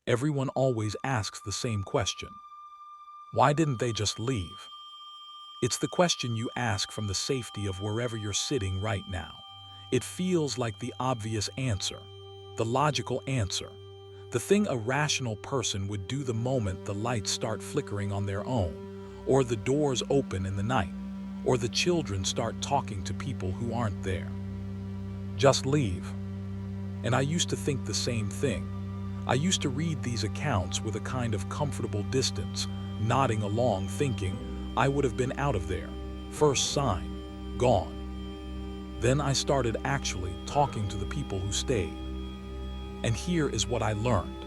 Everyone always asks the same question. Why didn't they just leave? It's the question you ask from the safety of wherever you're sitting right now. It feels like the obvious answer, the logical answer, the thing a rational person would do the moment the lights start flickering on their own, or the doors open in the night, or the children start talking to people who aren't there. Just leave. And I used to think the same thing. I used to read these accounts with a kind of comfortable distance, nodding along thinking I would have been out of there. First sign, gone. Then I started actually talking to the people who stayed. And here is what I learned.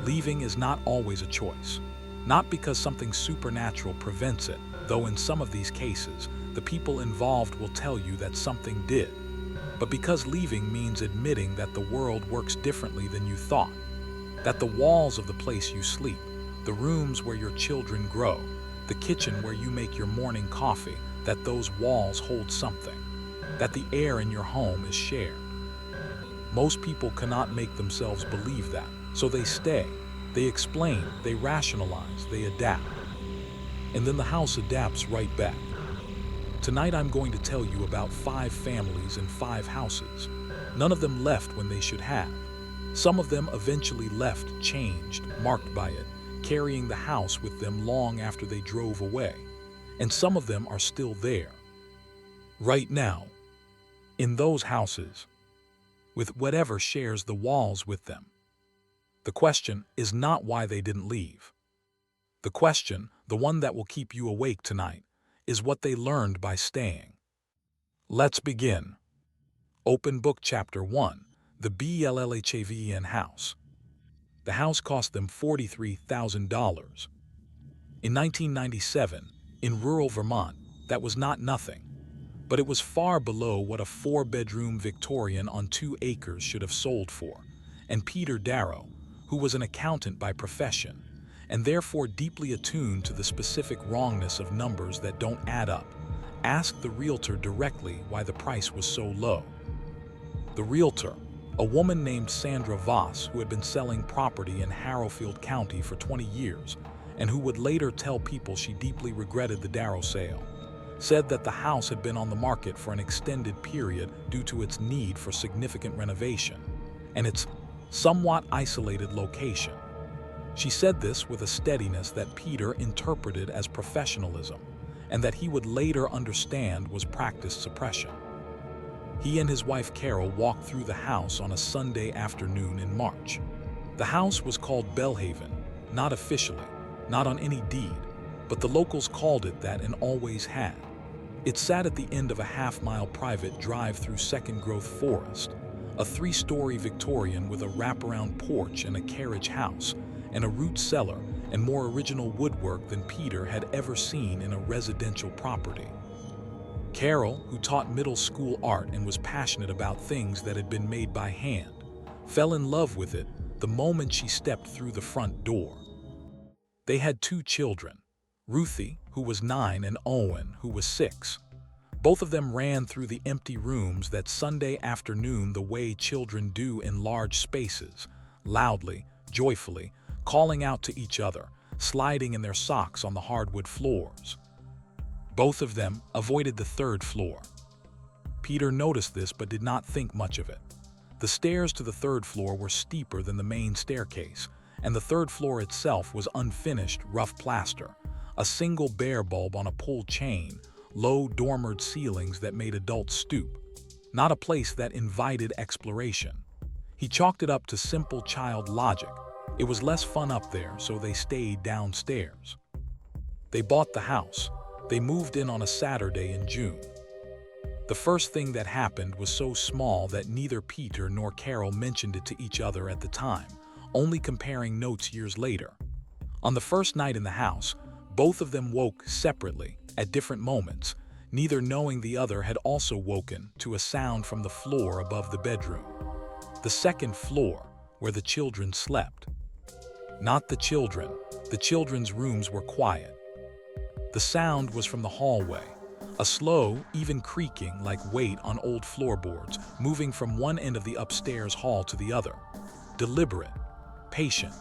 Leaving is not always a choice. Not because something supernatural prevents it, though in some of these cases, the people involved will tell you that something did. But because leaving means admitting that the world works differently than you thought. That the walls of the place you sleep, the rooms where your children grow, the kitchen where you make your morning coffee, that those walls hold something. That the air in your home is shared. Most people cannot make themselves believe that, so they stay. They explain, they rationalize, they adapt. And then the house adapts right back. Tonight I'm going to tell you about 5 families and 5 houses. None of them left when they should have. Some of them eventually left changed, marked by it, carrying the house with them long after they drove away. And some of them are still there. Right now. In those houses. With whatever shares the walls with them. The question is not why they didn't leave. The question, the one that will keep you awake tonight, is what they learned by staying. Let's begin. Open Book Chapter 1, the BLLHAVEN house. The house cost them $43,000. In 1997, in rural Vermont, that was not nothing. But it was far below what a 4-bedroom Victorian on 2 acres should have sold for. And Peter Darrow, who was an accountant by profession, and therefore deeply attuned to the specific wrongness of numbers that don't add up, asked the realtor directly why the price was so low. The realtor, a woman named Sandra Voss, who had been selling property in Harrowfield County for 20 years, and who would later tell people she deeply regretted the Darrow sale, said that the house had been on the market for an extended period due to its need for significant renovation, and its somewhat isolated location. She said this with a steadiness that Peter interpreted as professionalism, and that he would later understand was practiced suppression. He and his wife Carol walked through the house on a Sunday afternoon in March. The house was called Bellhaven, not officially, not on any deed, but the locals called it that and always had. It sat at the end of a half-mile private drive through second-growth forest, a 3-story Victorian with a wraparound porch and a carriage house, and a root cellar and more original woodwork than Peter had ever seen in a residential property. Carol, who taught middle school art and was passionate about things that had been made by hand, fell in love with it the moment she stepped through the front door. They had 2 children, Ruthie, who was 9, and Owen, who was 6. Both of them ran through the empty rooms that Sunday afternoon the way children do in large spaces, loudly, joyfully, calling out to each other, sliding in their socks on the hardwood floors. Both of them avoided the 3rd floor. Peter noticed this but did not think much of it. The stairs to the 3rd floor were steeper than the main staircase, and the 3rd floor itself was unfinished, rough plaster, a single bare bulb on a pulled chain, low dormered ceilings that made adults stoop. Not a place that invited exploration. He chalked it up to simple child logic. It was less fun up there, so they stayed downstairs. They bought the house. They moved in on a Saturday in June. The first thing that happened was so small that neither Peter nor Carol mentioned it to each other at the time, only comparing notes years later. On the first night in the house, both of them woke separately, at different moments, neither knowing the other had also woken to a sound from the floor above the bedroom. The 2nd floor, where the children slept. Not the children. The children's rooms were quiet. The sound was from the hallway, a slow, even creaking like weight on old floorboards, moving from one end of the upstairs hall to the other. Deliberate, patient,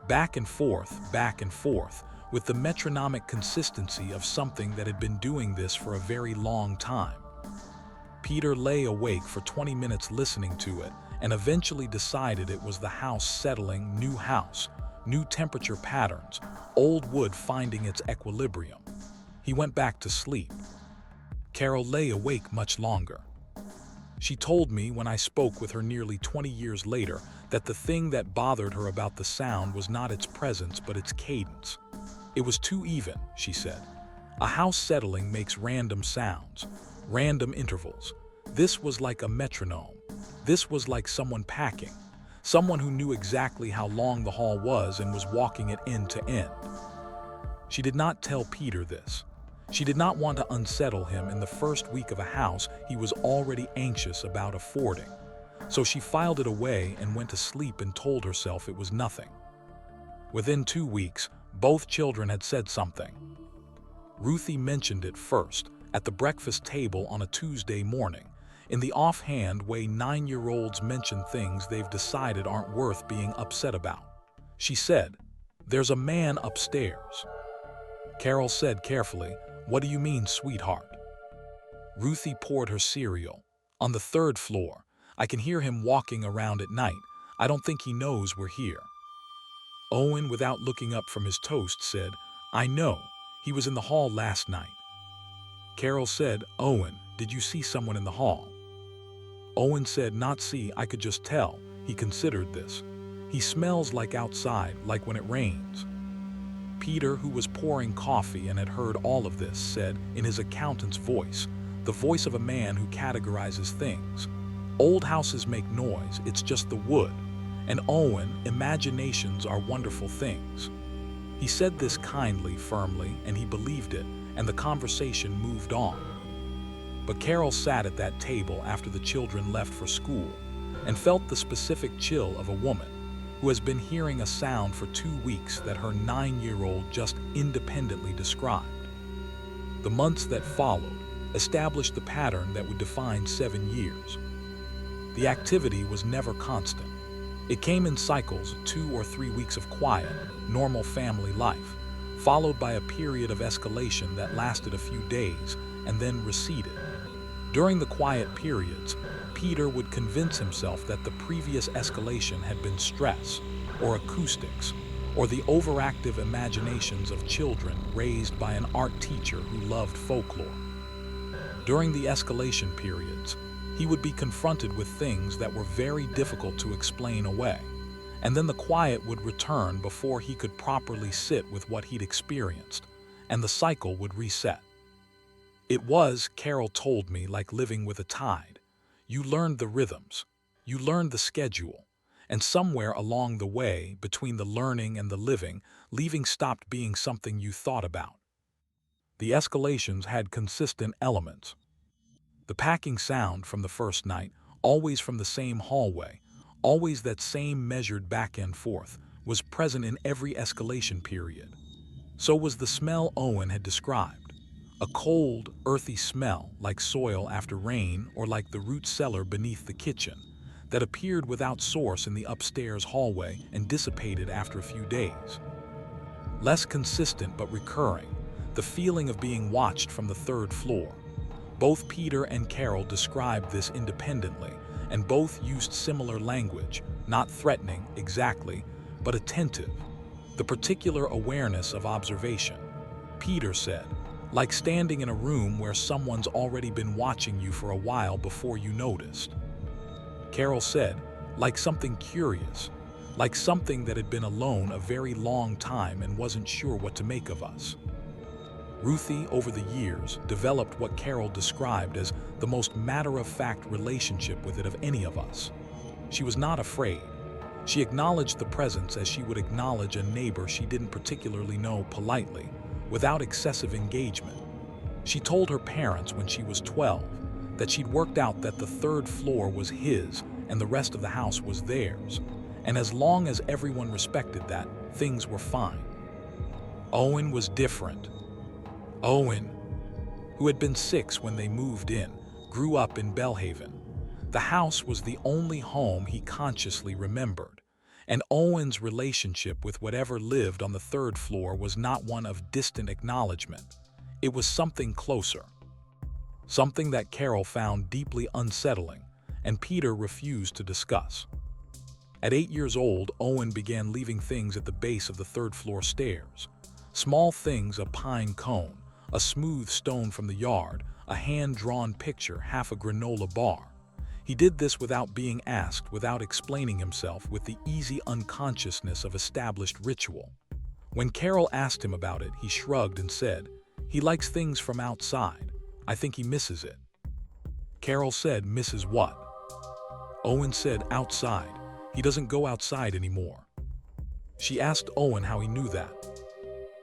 back and forth, with the metronomic consistency of something that had been doing this for a very long time. Peter lay awake for 20 minutes listening to it and eventually decided it was the house settling, new temperature patterns, old wood finding its equilibrium. He went back to sleep. Carol lay awake much longer. She told me when I spoke with her nearly 20 years later that the thing that bothered her about the sound was not its presence but its cadence. It was too even, she said. A house settling makes random sounds, random intervals. This was like a metronome. This was like someone packing, someone who knew exactly how long the hall was and was walking it end to end. She did not tell Peter this. She did not want to unsettle him in the first week of a house he was already anxious about affording. So she filed it away and went to sleep and told herself it was nothing. Within 2 weeks, both children had said something. Ruthie mentioned it first, at the breakfast table on a Tuesday morning, in the offhand way 9-year-olds mention things they've decided aren't worth being upset about. She said, "There's a man upstairs." Carol said carefully, "What do you mean, sweetheart?" Ruthie poured her cereal. "On the 3rd floor. I can hear him walking around at night. I don't think he knows we're here." Owen, without looking up from his toast, said, "I know. He was in the hall last night." Carol said, "Owen, did you see someone in the hall?" Owen said, "Not see, I could just tell." He considered this. "He smells like outside, like when it rains." Peter, who was pouring coffee and had heard all of this, said, in his accountant's voice, the voice of a man who categorizes things, "Old houses make noise, it's just the wood. And Owen, imaginations are wonderful things." He said this kindly, firmly, and he believed it, and the conversation moved on. But Carol sat at that table after the children left for school and felt the specific chill of a woman who has been hearing a sound for 2 weeks that her 9-year-old just independently described. The months that followed established the pattern that would define 7 years. The activity was never constant. It came in cycles, 2 or 3 weeks of quiet, normal family life, followed by a period of escalation that lasted a few days and then receded. During the quiet periods, Peter would convince himself that the previous escalation had been stress, or acoustics, or the overactive imaginations of children raised by an art teacher who loved folklore. During the escalation periods, he would be confronted with things that were very difficult to explain away, and then the quiet would return before he could properly sit with what he'd experienced, and the cycle would reset. It was, Carol told me, like living with a tide. You learned the rhythms, you learned the schedule, and somewhere along the way, between the learning and the living, leaving stopped being something you thought about. The escalations had consistent elements. The packing sound from the first night, always from the same hallway, always that same measured back and forth, was present in every escalation period. So was the smell Owen had described. A cold, earthy smell, like soil after rain or like the root cellar beneath the kitchen, that appeared without source in the upstairs hallway and dissipated after a few days. Less consistent but recurring, the feeling of being watched from the 3rd floor. Both Peter and Carol described this independently, and both used similar language, not threatening exactly, but attentive. The particular awareness of observation. Peter said, like standing in a room where someone's already been watching you for a while before you noticed. Carol said, like something curious, like something that had been alone a very long time and wasn't sure what to make of us. Ruthie, over the years, developed what Carol described as the most matter-of-fact relationship with it of any of us. She was not afraid. She acknowledged the presence as she would acknowledge a neighbor she didn't particularly know politely, without excessive engagement. She told her parents when she was 12 that she'd worked out that the 3rd floor was his and the rest of the house was theirs, and as long as everyone respected that, things were fine. Owen was different. Owen, who had been 6 when they moved in, grew up in Belhaven. The house was the only home he consciously remembered, And Owen's relationship with whatever lived on the third floor was not one of distant acknowledgement. It was something closer. Something that Carol found deeply unsettling, and Peter refused to discuss. At 8 years old, Owen began leaving things at the base of the third-floor stairs. Small things: a pine cone, a smooth stone from the yard, a hand-drawn picture, half a granola bar. He did this without being asked, without explaining himself, with the easy unconsciousness of established ritual. When Carol asked him about it, he shrugged and said, "He likes things from outside. I think he misses it." Carol said, "Misses what?" Owen said, "Outside. He doesn't go outside anymore." She asked Owen how he knew that.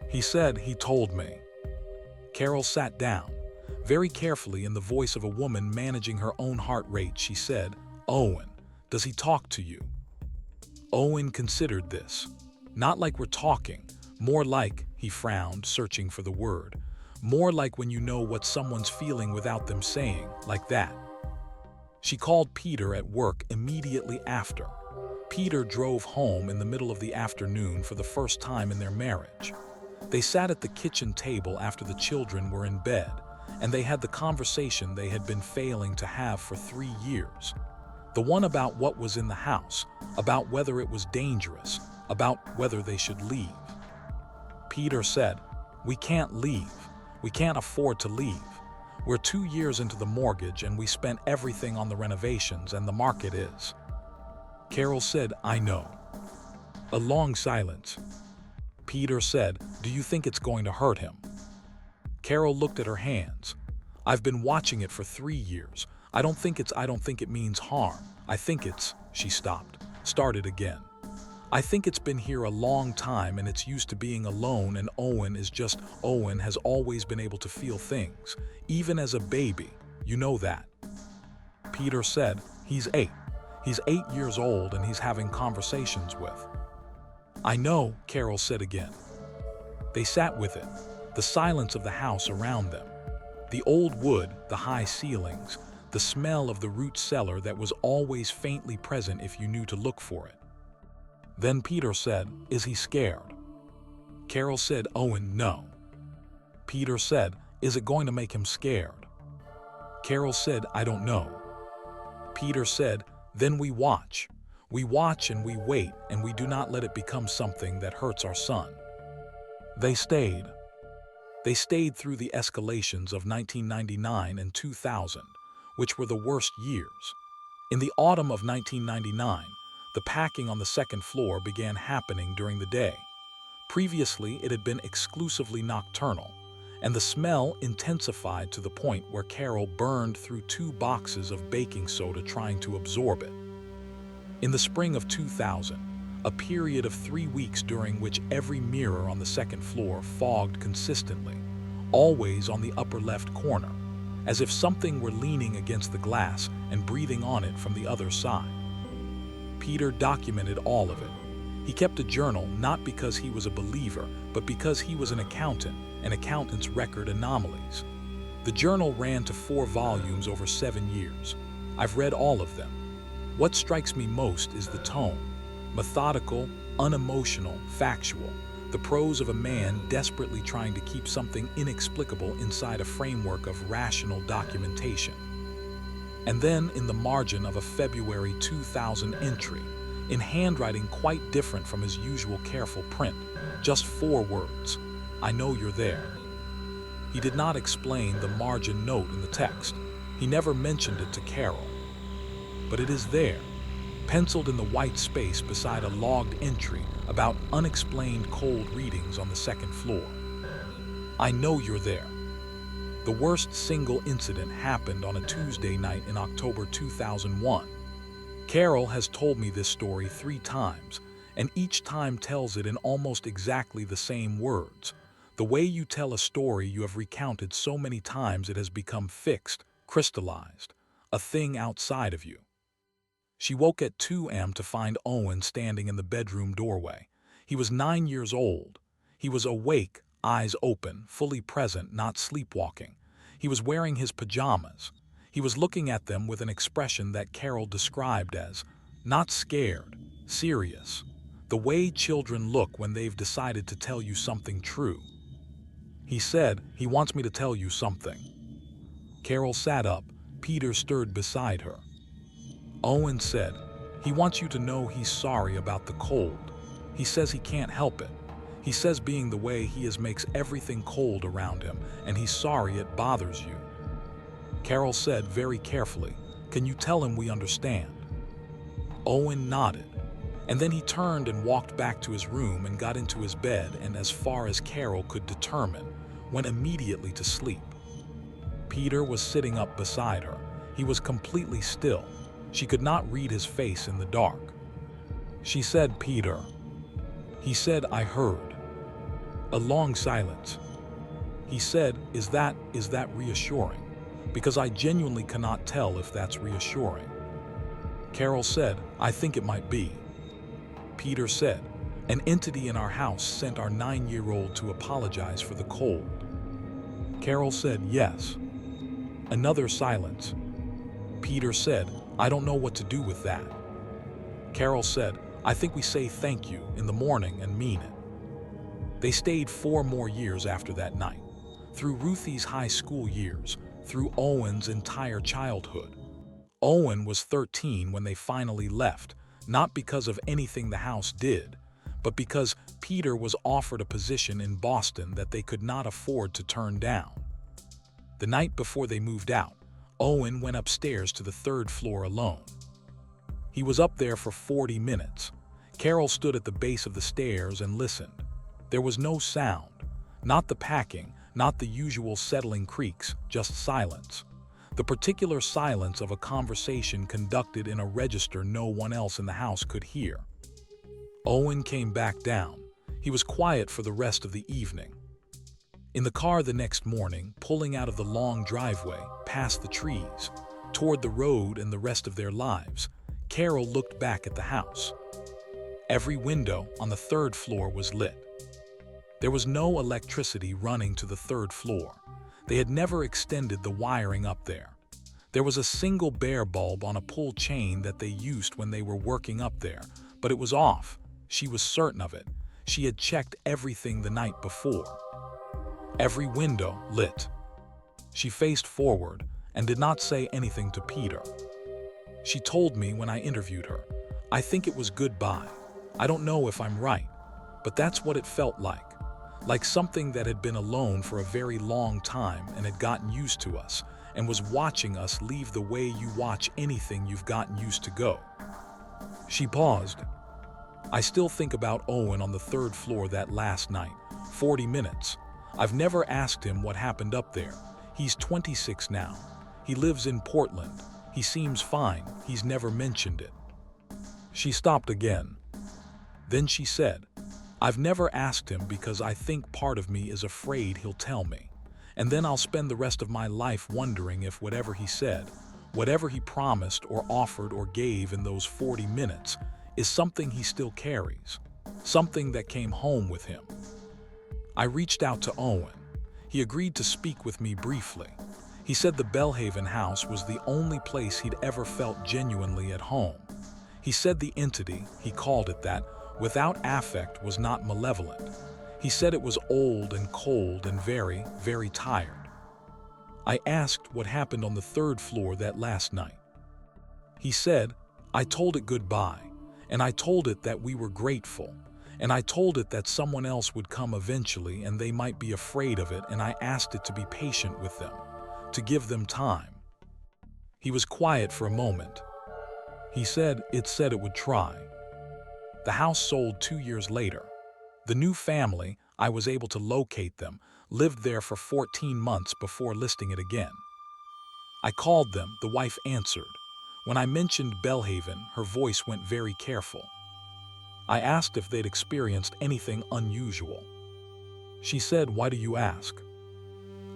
He said, "He told me." Carol sat down. Very carefully, in the voice of a woman managing her own heart rate, she said, "Owen, does he talk to you?" Owen considered this. "Not like we're talking, more like," he frowned, searching for the word, "more like when you know what someone's feeling without them saying, like that." She called Peter at work immediately after. Peter drove home in the middle of the afternoon for the first time in their marriage. They sat at the kitchen table after the children were in bed, and they had the conversation they had been failing to have for 3 years. The one about what was in the house, about whether it was dangerous, about whether they should leave. Peter said, "We can't leave. We can't afford to leave. We're 2 years into the mortgage and we spent everything on the renovations, and the market is." Carol said, "I know." A long silence. Peter said, "Do you think it's going to hurt him?" Carol looked at her hands. "I've been watching it for 3 years. I don't think it means harm. I think it's," she stopped, started again. "I think it's been here a long time and it's used to being alone, and Owen has always been able to feel things, even as a baby. You know that." Peter said, "He's 8. He's 8 years old and he's having conversations with." "I know," Carol said again. They sat with it, the silence of the house around them. The old wood, the high ceilings, the smell of the root cellar that was always faintly present if you knew to look for it. Then Peter said, "Is he scared?" Carol said, "Owen, no." Peter said, "Is it going to make him scared?" Carol said, "I don't know." Peter said, "Then we watch. We watch and we wait, and we do not let it become something that hurts our son." They stayed. They stayed through the escalations of 1999 and 2000, which were the worst years. In the autumn of 1999, the packing on the second floor began happening during the day. Previously, it had been exclusively nocturnal, and the smell intensified to the point where Carol burned through 2 boxes of baking soda trying to absorb it. In the spring of 2000, a period of 3 weeks during which every mirror on the second floor fogged consistently, always on the upper left corner, as if something were leaning against the glass and breathing on it from the other side. Peter documented all of it. He kept a journal not because he was a believer, but because he was an accountant, and accountants record anomalies. The journal ran to 4 volumes over 7 years. I've read all of them. What strikes me most is the tone. Methodical, unemotional, factual. The prose of a man desperately trying to keep something inexplicable inside a framework of rational documentation. And then, in the margin of a February 2000 entry, in handwriting quite different from his usual careful print, just 4 words: "I know you're there." He did not explain the margin note in the text. He never mentioned it to Carol. But it is there, penciled in the white space beside a logged entry about unexplained cold readings on the second floor. "I know you're there." The worst single incident happened on a Tuesday night in October 2001. Carol has told me this story 3 times, and each time tells it in almost exactly the same words. The way you tell a story you have recounted so many times it has become fixed, crystallized, a thing outside of you. She woke at 2 a.m. to find Owen standing in the bedroom doorway. He was 9 years old. He was awake, eyes open, fully present, not sleepwalking. He was wearing his pajamas. He was looking at them with an expression that Carol described as not scared, serious. The way children look when they've decided to tell you something true. He said, he wants me to tell you something. Carol sat up. Peter stirred beside her. Owen said, he wants you to know he's sorry about the cold. He says he can't help it. He says being the way he is makes everything cold around him, and he's sorry it bothers you. Carol said very carefully, can you tell him we understand? Owen nodded, and then he turned and walked back to his room and got into his bed, and as far as Carol could determine, went immediately to sleep. Peter was sitting up beside her. He was completely still. She could not read his face in the dark. She said, Peter. He said, I heard. A long silence. He said, is that reassuring? Because I genuinely cannot tell if that's reassuring. Carol said, I think it might be. Peter said, an entity in our house sent our 9-year-old to apologize for the cold. Carol said, yes. Another silence. Peter said, I don't know what to do with that. Carol said, I think we say thank you in the morning and mean it. They stayed 4 more years after that night, through Ruthie's high school years, through Owen's entire childhood. Owen was 13 when they finally left, not because of anything the house did, but because Peter was offered a position in Boston that they could not afford to turn down. The night before they moved out, Owen went upstairs to the 3rd floor alone. He was up there for 40 minutes. Carol stood at the base of the stairs and listened. There was no sound, not the packing, not the usual settling creaks, just silence. The particular silence of a conversation conducted in a register no one else in the house could hear. Owen came back down. He was quiet for the rest of the evening. In the car the next morning, pulling out of the long driveway, past the trees, toward the road and the rest of their lives, Carol looked back at the house. Every window on the 3rd floor was lit. There was no electricity running to the 3rd floor. They had never extended the wiring up there. There was a single bare bulb on a pull chain that they used when they were working up there, but it was off. She was certain of it. She had checked everything the night before. Every window lit. She faced forward and did not say anything to Peter. She told me when I interviewed her, I think it was goodbye. I don't know if I'm right, but that's what it felt like something that had been alone for a very long time and had gotten used to us and was watching us leave the way you watch anything you've gotten used to go. She paused. I still think about Owen on the 3rd floor that last night, 40 minutes. I've never asked him what happened up there. He's 26 now. He lives in Portland. He seems fine. He's never mentioned it. She stopped again. Then she said, I've never asked him because I think part of me is afraid he'll tell me. And then I'll spend the rest of my life wondering if whatever he said, whatever he promised or offered or gave in those 40 minutes, is something he still carries, something that came home with him. I reached out to Owen. He agreed to speak with me briefly. He said the Belhaven house was the only place he'd ever felt genuinely at home. He said the entity, he called it that, without affect was not malevolent. He said it was old and cold and very, very tired. I asked what happened on the 3rd floor that last night. He said, I told it goodbye, and I told it that we were grateful, and I told it that someone else would come eventually and they might be afraid of it, and I asked it to be patient with them, to give them time. He was quiet for a moment. He said it would try. The house sold 2 years later. The new family, I was able to locate them, lived there for 14 months before listing it again. I called them, the wife answered. When I mentioned Belhaven, her voice went very careful. I asked if they'd experienced anything unusual. She said, why do you ask?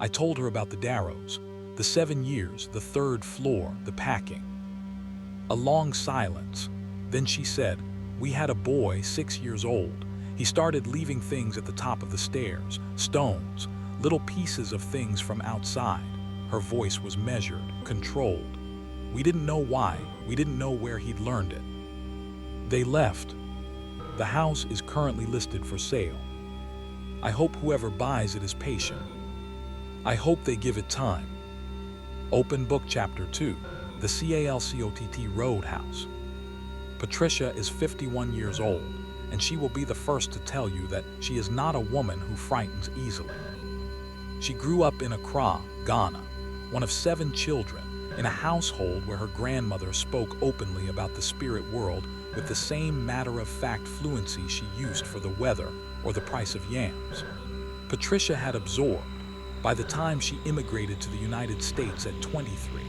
I told her about the Darrows, the 7 years, the 3rd floor, the packing. A long silence. Then she said, we had a boy 6 years old. He started leaving things at the top of the stairs, stones, little pieces of things from outside. Her voice was measured, controlled. We didn't know why, we didn't know where he'd learned it. They left. The house is currently listed for sale. I hope whoever buys it is patient. I hope they give it time. Open Book Chapter 2, The Calcott Roadhouse. Patricia is 51 years old, and she will be the first to tell you that she is not a woman who frightens easily. She grew up in Accra, Ghana, one of 7 children, in a household where her grandmother spoke openly about the spirit world with the same matter-of-fact fluency she used for the weather or the price of yams. Patricia had absorbed, by the time she immigrated to the United States at 23,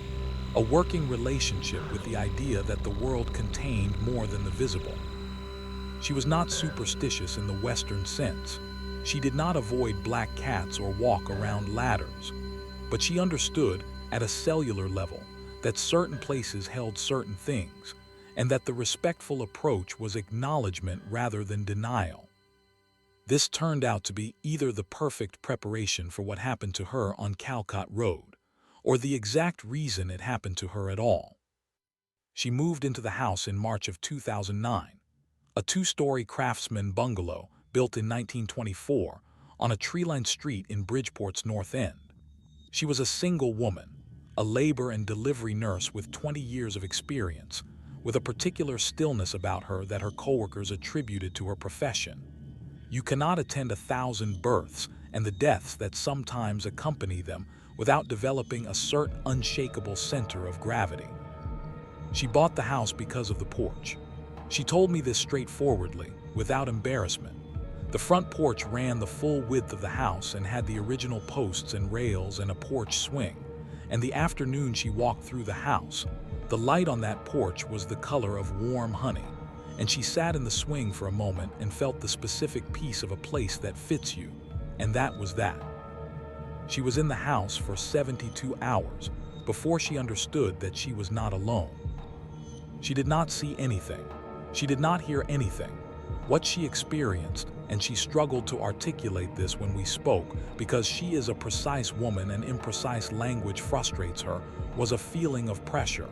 a working relationship with the idea that the world contained more than the visible. She was not superstitious in the Western sense. She did not avoid black cats or walk around ladders, but she understood, at a cellular level, that certain places held certain things, and that the respectful approach was acknowledgement rather than denial. This turned out to be either the perfect preparation for what happened to her on Calcott Road, or the exact reason it happened to her at all. She moved into the house in March of 2009, a 2-story craftsman bungalow built in 1924 on a tree-lined street in Bridgeport's North End. She was a single woman, a labor and delivery nurse with 20 years of experience, with a particular stillness about her that her coworkers attributed to her profession. You cannot attend 1,000 births and the deaths that sometimes accompany them without developing a certain unshakable center of gravity. She bought the house because of the porch. She told me this straightforwardly, without embarrassment. The front porch ran the full width of the house and had the original posts and rails and a porch swing. And the afternoon she walked through the house, the light on that porch was the color of warm honey, and she sat in the swing for a moment and felt the specific piece of a place that fits you, and that was that. She was in the house for 72 hours before she understood that she was not alone. She did not see anything. She did not hear anything. What she experienced, and she struggled to articulate this when we spoke because she is a precise woman and imprecise language frustrates her, was a feeling of pressure.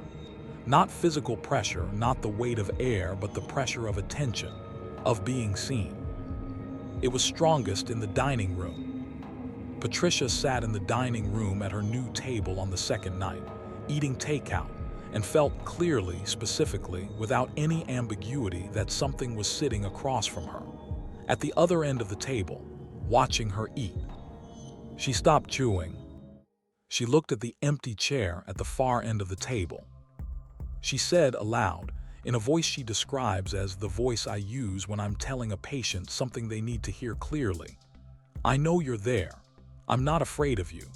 Not physical pressure, not the weight of air, but the pressure of attention, of being seen. It was strongest in the dining room. Patricia sat in the dining room at her new table on the second night, eating takeout, and felt clearly, specifically, without any ambiguity that something was sitting across from her, at the other end of the table, watching her eat. She stopped chewing. She looked at the empty chair at the far end of the table. She said aloud, in a voice she describes as the voice I use when I'm telling a patient something they need to hear clearly, "I know you're there. I'm not afraid of you,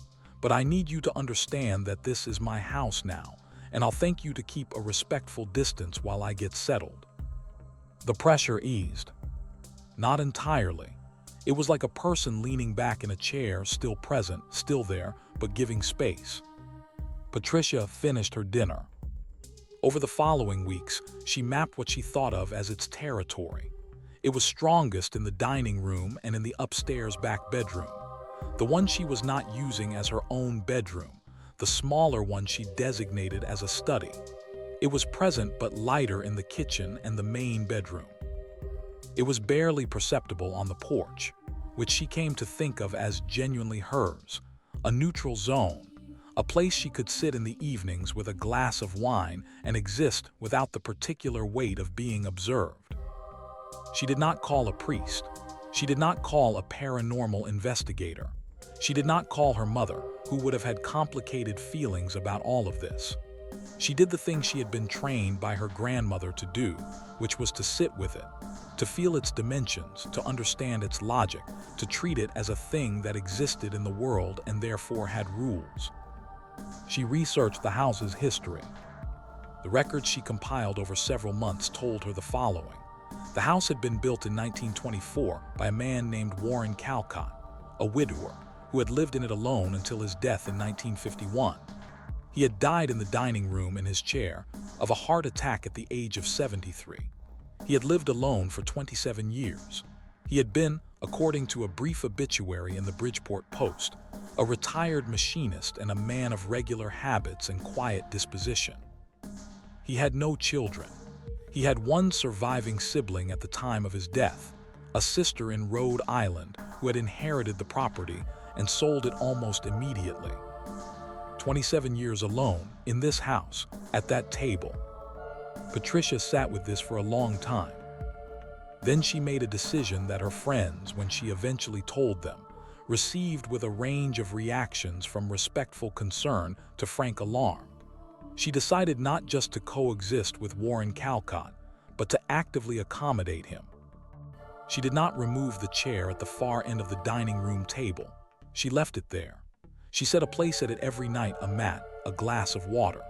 but I need you to understand that this is my house now, and I'll thank you to keep a respectful distance while I get settled." The pressure eased. Not entirely. It was like a person leaning back in a chair, still present, still there, but giving space. Patricia finished her dinner. Over the following weeks, she mapped what she thought of as its territory. It was strongest in the dining room and in the upstairs back bedroom, the one she was not using as her own bedroom, the smaller one she designated as a study. It was present but lighter in the kitchen and the main bedroom. It was barely perceptible on the porch, which she came to think of as genuinely hers, a neutral zone, a place she could sit in the evenings with a glass of wine and exist without the particular weight of being observed. She did not call a priest. She did not call a paranormal investigator. She did not call her mother, who would have had complicated feelings about all of this. She did the thing she had been trained by her grandmother to do, which was to sit with it, to feel its dimensions, to understand its logic, to treat it as a thing that existed in the world and therefore had rules. She researched the house's history. The records she compiled over several months told her the following. The house had been built in 1924 by a man named Warren Calcott, a widower, who had lived in it alone until his death in 1951. He had died in the dining room in his chair of a heart attack at the age of 73. He had lived alone for 27 years. He had been, according to a brief obituary in the Bridgeport Post, a retired machinist and a man of regular habits and quiet disposition. He had no children. He had one surviving sibling at the time of his death, a sister in Rhode Island who had inherited the property and sold it almost immediately. 27 years alone, in this house, at that table. Patricia sat with this for a long time. Then she made a decision that her friends, when she eventually told them, received with a range of reactions from respectful concern to frank alarm. She decided not just to coexist with Warren Calcott, but to actively accommodate him. She did not remove the chair at the far end of the dining room table. She left it there. She set a place at it every night, a mat, a glass of water.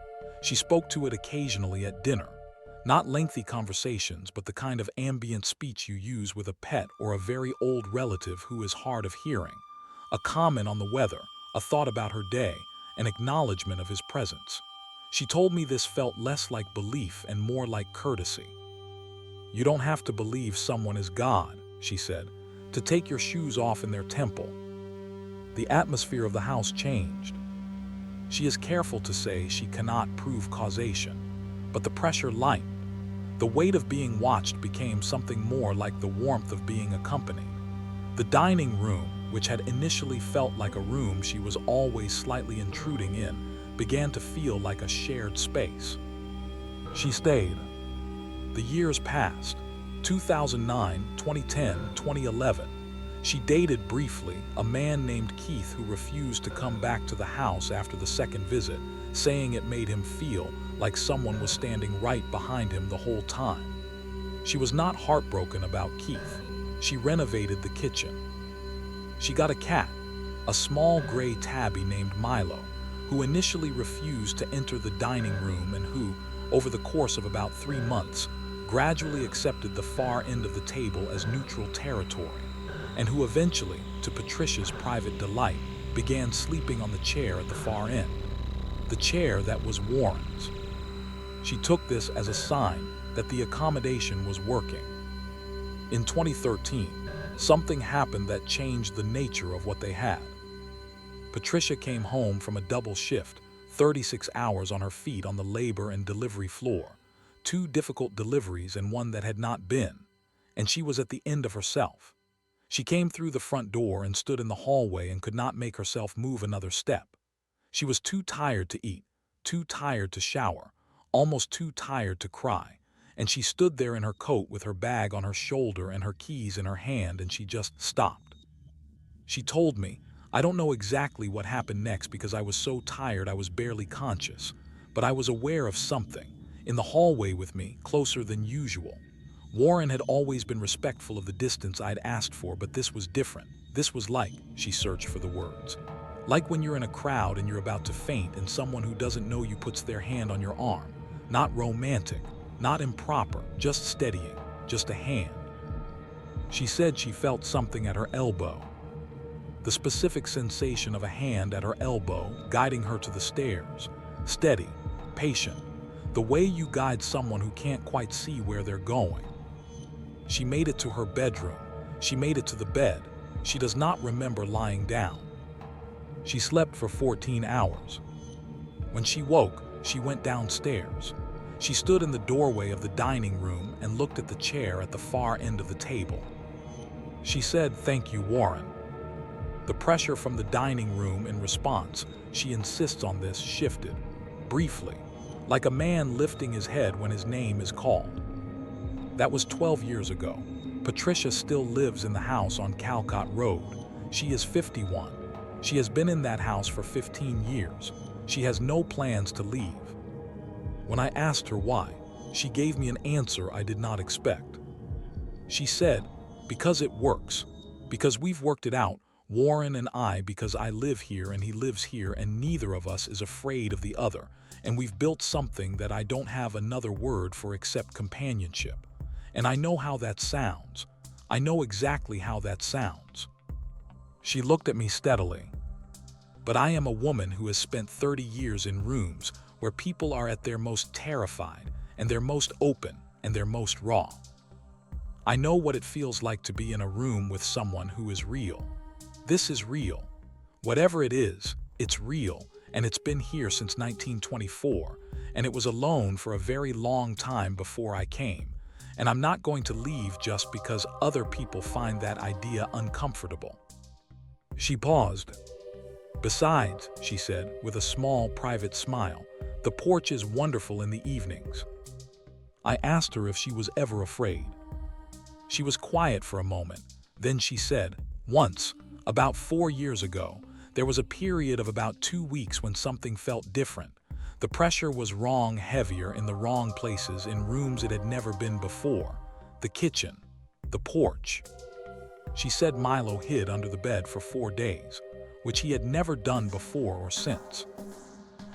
She spoke to it occasionally at dinner. Not lengthy conversations, but the kind of ambient speech you use with a pet or a very old relative who is hard of hearing. A comment on the weather, a thought about her day, an acknowledgement of his presence. She told me this felt less like belief and more like courtesy. "You don't have to believe someone is God," she said, "to take your shoes off in their temple." The atmosphere of the house changed. She is careful to say she cannot prove causation, but the pressure lightened. The weight of being watched became something more like the warmth of being accompanied. The dining room, which had initially felt like a room she was always slightly intruding in, began to feel like a shared space. She stayed. The years passed. 2009, 2010, 2011. She dated briefly a man named Keith who refused to come back to the house after the second visit, saying it made him feel like someone was standing right behind him the whole time. She was not heartbroken about Keith. She renovated the kitchen. She got a cat, a small gray tabby named Milo, who initially refused to enter the dining room and who, over the course of about 3 months, gradually accepted the far end of the table as neutral territory, and who eventually, to Patricia's private delight, began sleeping on the chair at the far end, the chair that was Warren's. She took this as a sign that the accommodation was working. In 2013, something happened that changed the nature of what they had. Patricia came home from a double shift, 36 hours on her feet on the labor and delivery floor, 2 difficult deliveries and one that had not been, and she was at the end of herself. She came through the front door and stood in the hallway and could not make herself move another step. She was too tired to eat, too tired to shower, almost too tired to cry, and she stood there in her coat with her bag on her shoulder and her keys in her hand, and she just stopped. She told me, "I don't know exactly what happened next because I was so tired I was barely conscious, but I was aware of something, in the hallway with me, closer than usual. Warren had always been respectful of the distance I'd asked for, but this was different. This was like," she searched for the words, "like when you're in a crowd and you're about to faint and someone who doesn't know you puts their hand on your arm. Not romantic, not improper, just steadying, just a hand." She said she felt something at her elbow. The specific sensation of a hand at her elbow guiding her to the stairs, steady, patient, the way you guide someone who can't quite see where they're going. She made it to her bedroom. She made it to the bed. She does not remember lying down. She slept for 14 hours. When she woke, she went downstairs. She stood in the doorway of the dining room and looked at the chair at the far end of the table. She said, "Thank you, Warren." The pressure from the dining room in response, she insists on this, shifted, briefly, like a man lifting his head when his name is called. That was 12 years ago. Patricia still lives in the house on Calcott Road. She is 51. She has been in that house for 15 years. She has no plans to leave. When I asked her why, she gave me an answer I did not expect. She said, "Because it works. Because we've worked it out, Warren and I, because I live here and he lives here and neither of us is afraid of the other, and we've built something that I don't have another word for except companionship. And I know how that sounds. I know exactly how that sounds." She looked at me steadily. "But I am a woman who has spent 30 years in rooms where people are at their most terrified and their most open and their most raw. I know what it feels like to be in a room with someone who is real. This is real. Whatever it is, it's real, and it's been here since 1924, and it was alone for a very long time before I came, and I'm not going to leave just because other people find that idea uncomfortable." She paused. "Besides," she said, with a small, private smile, "the porch is wonderful in the evenings." I asked her if she was ever afraid. She was quiet for a moment. Then she said, "Once, about 4 years ago, there was a period of about 2 weeks when something felt different. The pressure was wrong, heavier in the wrong places, in rooms it had never been before. The kitchen, the porch." She said Milo hid under the bed for 4 days, which he had never done before or since.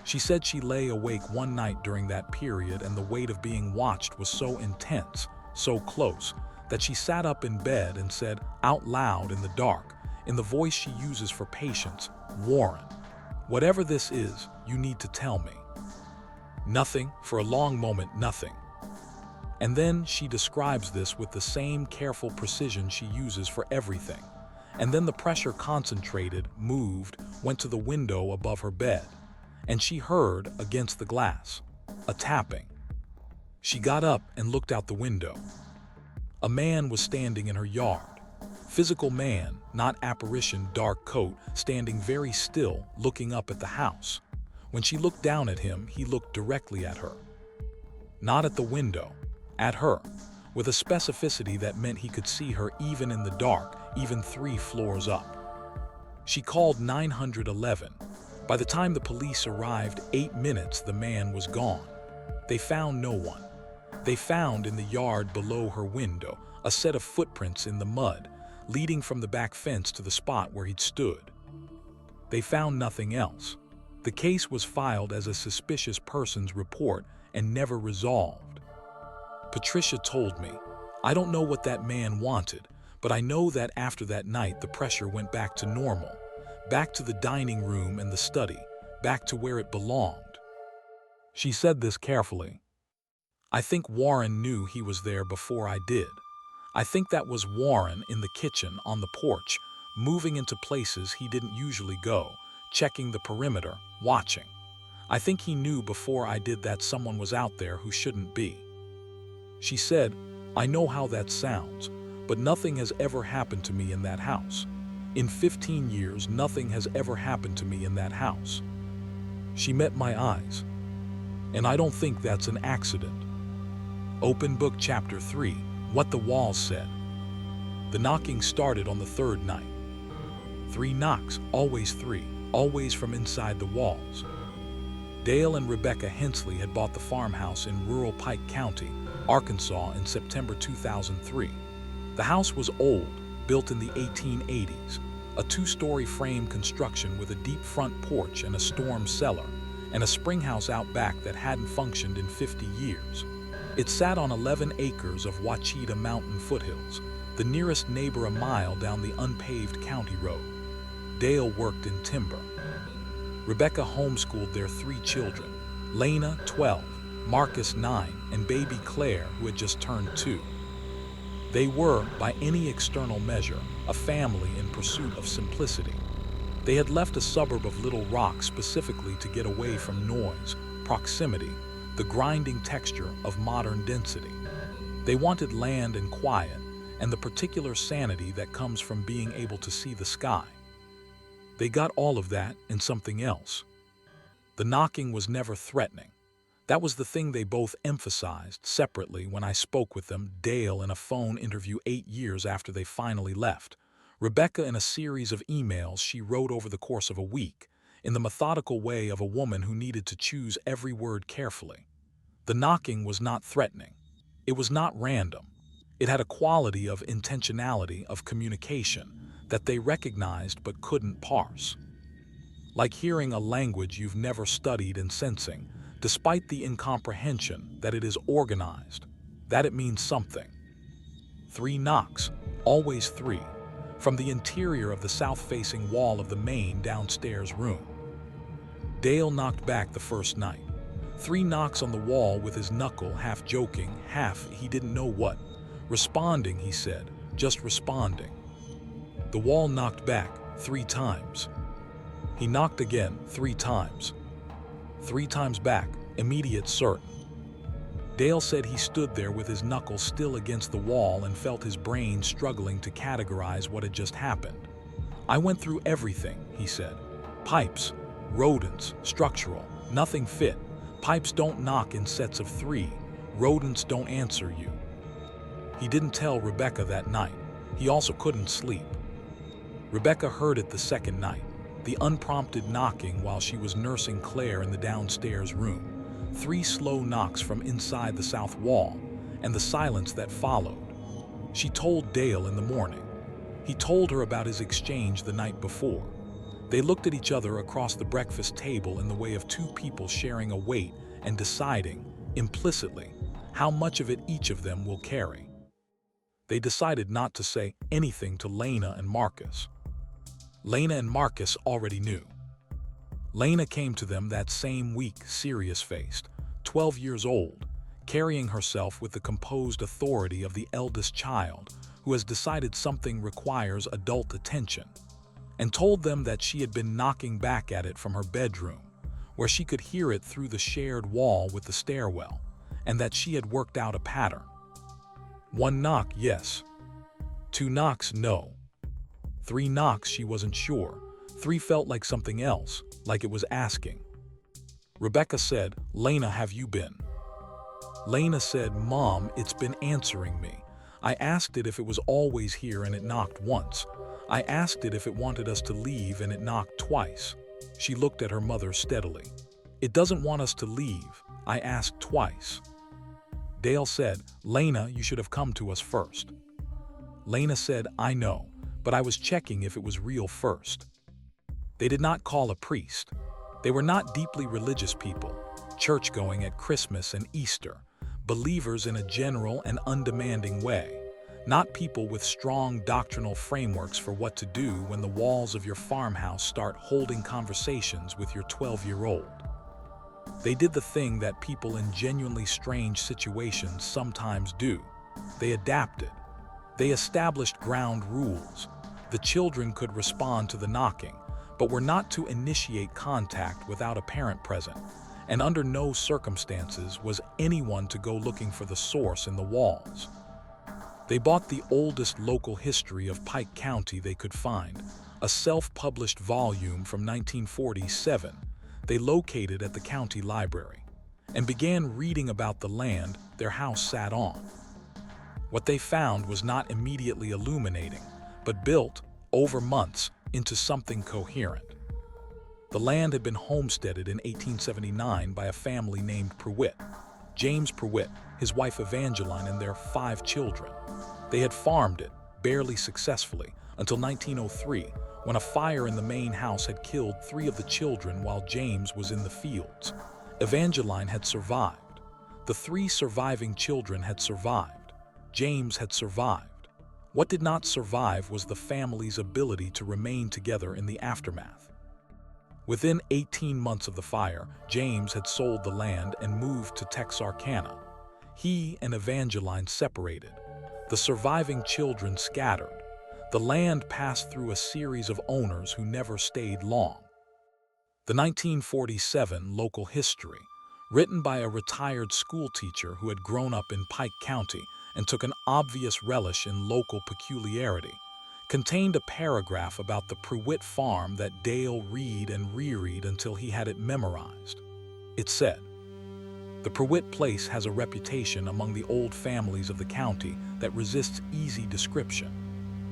She said she lay awake one night during that period, and the weight of being watched was so intense, so close, that she sat up in bed and said out loud in the dark, in the voice she uses for patients, "Warren, whatever this is, you need to tell me." Nothing, for a long moment, nothing. And then she describes this with the same careful precision she uses for everything. And then the pressure concentrated, moved, went to the window above her bed, and she heard, against the glass, a tapping. She got up and looked out the window. A man was standing in her yard. Physical man, not apparition, dark coat, standing very still, looking up at the house. When she looked down at him, he looked directly at her. Not at the window, at her, with a specificity that meant he could see her even in the dark, even 3 floors up. She called 911. By the time the police arrived, 8 minutes, the man was gone. They found no one. They found in the yard below her window a set of footprints in the mud, leading from the back fence to the spot where he'd stood. They found nothing else. The case was filed as a suspicious persons report and never resolved. Patricia told me, "I don't know what that man wanted, but I know that after that night the pressure went back to normal, back to the dining room and the study, back to where it belonged." She said this carefully. "I think Warren knew he was there before I did. I think that was Warren in the kitchen, on the porch, moving into places he didn't usually go, checking the perimeter, watching. I think he knew before I did that someone was out there who shouldn't be." She said, "I know how that sounds, but nothing has ever happened to me in that house. In 15 years, nothing has ever happened to me in that house." She met my eyes. "And I don't think that's an accident." Open Book Chapter 3, What the Walls Said. The knocking started on the 3rd night. 3 knocks, always 3, always from inside the walls. Dale and Rebecca Hensley had bought the farmhouse in rural Pike County, Arkansas in September 2003. The house was old, built in the 1880s, a 2-story frame construction with a deep front porch and a storm cellar, and a springhouse out back that hadn't functioned in 50 years. It sat on 11 acres of Ouachita Mountain foothills, the nearest neighbor a mile down the unpaved county road. Dale worked in timber. Rebecca homeschooled their 3 children, Lena, 12, Marcus, 9, and baby Claire, who had just turned 2. They were, by any external measure, a family in pursuit of simplicity. They had left a suburb of Little Rock specifically to get away from noise, proximity, the grinding texture of modern density. They wanted land and quiet, and the particular sanity that comes from being able to see the sky. They got all of that and something else. The knocking was never threatening. That was the thing they both emphasized separately when I spoke with them, Dale in a phone interview 8 years after they finally left, Rebecca in a series of emails she wrote over the course of a week, in the methodical way of a woman who needed to choose every word carefully. The knocking was not threatening. It was not random. It had a quality of intentionality, of communication, that they recognized but couldn't parse. Like hearing a language you've never studied and sensing, despite the incomprehension, that it is organized, that it means something. 3 knocks, always 3, from the interior of the south-facing wall of the main downstairs room. Dale knocked back the first night. 3 knocks on the wall with his knuckle, half joking, half he didn't know what. Responding, he said, just responding. The wall knocked back 3 times. He knocked again 3 times. 3 times back, Immediate certain. Dale said he stood there with his knuckles still against the wall and felt his brain struggling to categorize what had just happened. I went through everything, he said. Pipes, rodents, structural, nothing fit. Pipes don't knock in sets of 3. Rodents don't answer you. He didn't tell Rebecca that night. He also couldn't sleep. Rebecca heard it the second night, the unprompted knocking while she was nursing Claire in the downstairs room. 3 slow knocks from inside the south wall, and the silence that followed. She told Dale in the morning. He told her about his exchange the night before. They looked at each other across the breakfast table in the way of 2 people sharing a weight and deciding, implicitly, how much of it each of them will carry. They decided not to say anything to Lena and Marcus. Lena and Marcus already knew. Lena came to them that same week, serious-faced, 12 years old, carrying herself with the composed authority of the eldest child who has decided something requires adult attention, and told them that she had been knocking back at it from her bedroom, where she could hear it through the shared wall with the stairwell, and that she had worked out a pattern. 1 knock, yes. 2 knocks, no. 3 knocks, she wasn't sure. 3 felt like something else, like it was asking. Rebecca said, "Lena, have you been?" Lena said, "Mom, it's been answering me. I asked it if it was always here and it knocked once. I asked it if it wanted us to leave and it knocked twice." She looked at her mother steadily. "It doesn't want us to leave. I asked twice." Dale said, "Lena, you should have come to us first." Lena said, "I know, but I was checking if it was real first." They did not call a priest. They were not deeply religious people, church-going at Christmas and Easter, believers in a general and undemanding way, not people with strong doctrinal frameworks for what to do when the walls of your farmhouse start holding conversations with your 12-year-old. They did the thing that people in genuinely strange situations sometimes do. They adapted. They established ground rules. The children could respond to the knocking, but were not to initiate contact without a parent present, and under no circumstances was anyone to go looking for the source in the walls. They bought the oldest local history of Pike County they could find, a self-published volume from 1947 they located at the county library, and began reading about the land their house sat on. What they found was not immediately illuminating, but built, over months, into something coherent. The land had been homesteaded in 1879 by a family named Prewitt, James Prewitt, his wife Evangeline, and their 5 children. They had farmed it, barely successfully, until 1903, when a fire in the main house had killed 3 of the children while James was in the fields. Evangeline had survived. The 3 surviving children had survived. James had survived. What did not survive was the family's ability to remain together in the aftermath. Within 18 months of the fire, James had sold the land and moved to Texarkana. He and Evangeline separated. The surviving children scattered. The land passed through a series of owners who never stayed long. The 1947 local history, written by a retired schoolteacher who had grown up in Pike County and took an obvious relish in local peculiarity, contained a paragraph about the Prewitt farm that Dale read and reread until he had it memorized. It said, "The Prewitt place has a reputation among the old families of the county that resists easy description.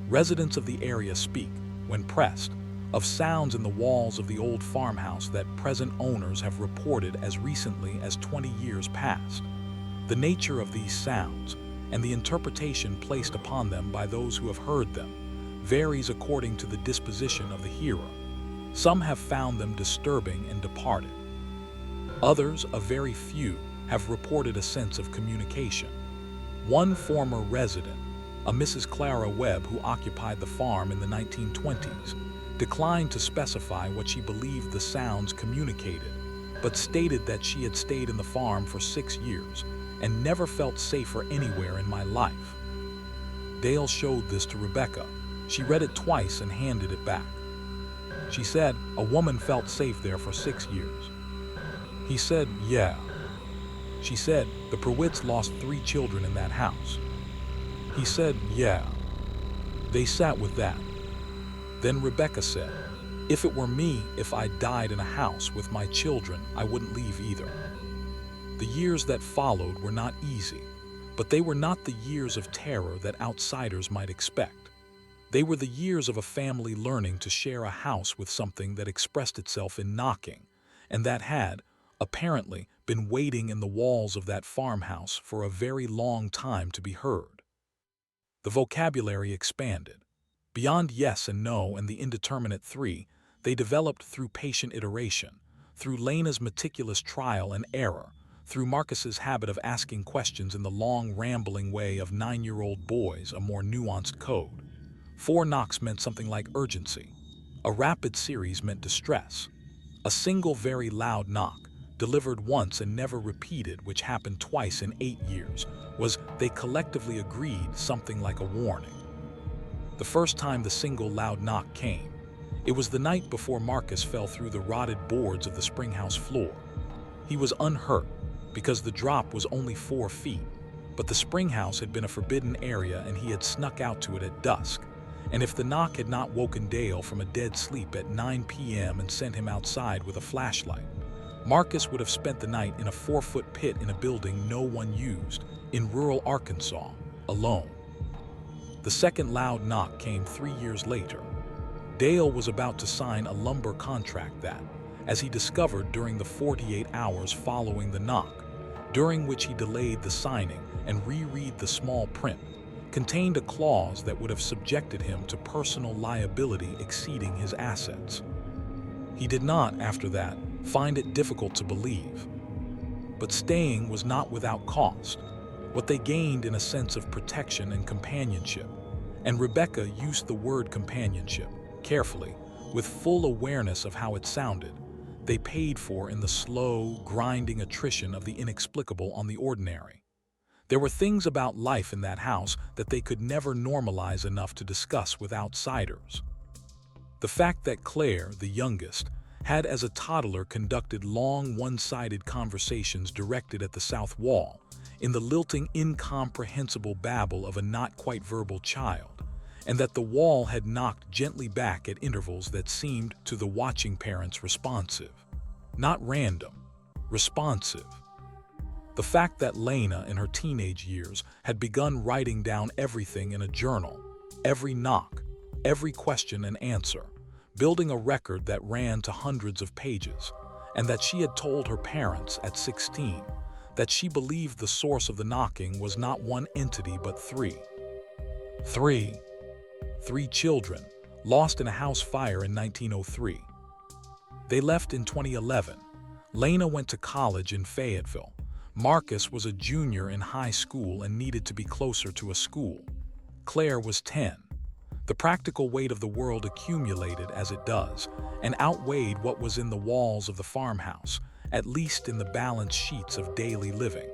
Residents of the area speak, when pressed, of sounds in the walls of the old farmhouse that present owners have reported as recently as 20 years past. The nature of these sounds, and the interpretation placed upon them by those who have heard them, varies according to the disposition of the hearer. Some have found them disturbing and departed. Others, a very few, have reported a sense of communication. One former resident, a Mrs. Clara Webb who occupied the farm in the 1920s, declined to specify what she believed the sounds communicated, but stated that she had stayed in the farm for 6 years and never felt safer anywhere in my life." Dale showed this to Rebecca. She read it twice and handed it back. She said, "A woman felt safe there for 6 years." He said, "Yeah, She said, "The Pruitts lost 3 children in that house." He said, "Yeah." They sat with that. Then Rebecca said, "If it were me, if I died in a house with my children, I wouldn't leave either." The years that followed were not easy, but they were not the years of terror that outsiders might expect. They were the years of a family learning to share a house with something that expressed itself in knocking, and that had, apparently, been waiting in the walls of that farmhouse for a very long time to be heard. The vocabulary expanded. Beyond yes and no and the indeterminate 3, they developed through patient iteration, through Lena's meticulous trial and error, through Marcus's habit of asking questions in the long, rambling way of 9-year-old boys, a more nuanced code. 4 knocks meant something like urgency. A rapid series meant distress. A single very loud knock, delivered once and never repeated, which happened twice in 8 years, was, they collectively agreed, something like a warning. The first time the single loud knock came, it was the night before Marcus fell through the rotted boards of the springhouse floor. He was unhurt, because the drop was only 4 feet, but the springhouse had been a forbidden area and he had snuck out to it at dusk. And if the knock had not woken Dale from a dead sleep at 9 p.m. and sent him outside with a flashlight, Marcus would have spent the night in a 4-foot pit in a building no one used, in rural Arkansas, alone. The second loud knock came 3 years later. Dale was about to sign a lumber contract that, as he discovered during the 48 hours following the knock, during which he delayed the signing and reread the small print, contained a clause that would have subjected him to personal liability exceeding his assets. He did not, after that, find it difficult to believe. But staying was not without cost. What they gained in a sense of protection and companionship, and Rebecca used the word companionship carefully, with full awareness of how it sounded, they paid for in the slow, grinding attrition of the inexplicable on the ordinary. There were things about life in that house that they could never normalize enough to discuss with outsiders. The fact that Claire, the youngest, had as a toddler conducted long, one-sided conversations directed at the south wall, in the lilting, incomprehensible babble of a not-quite-verbal child, and that the wall had knocked gently back at intervals that seemed to the watching parents responsive. Not random, responsive. The fact that Lena, in her teenage years, had begun writing down everything in a journal, every knock, every question and answer, building a record that ran to hundreds of pages, and that she had told her parents at 16 that she believed the source of the knocking was not one entity but 3. 3 children, lost in a house fire in 1903. They left in 2011. Lena went to college in Fayetteville. Marcus was a junior in high school and needed to be closer to a school. Claire was 10. The practical weight of the world accumulated, as it does, and outweighed what was in the walls of the farmhouse, at least in the balance sheets of daily living.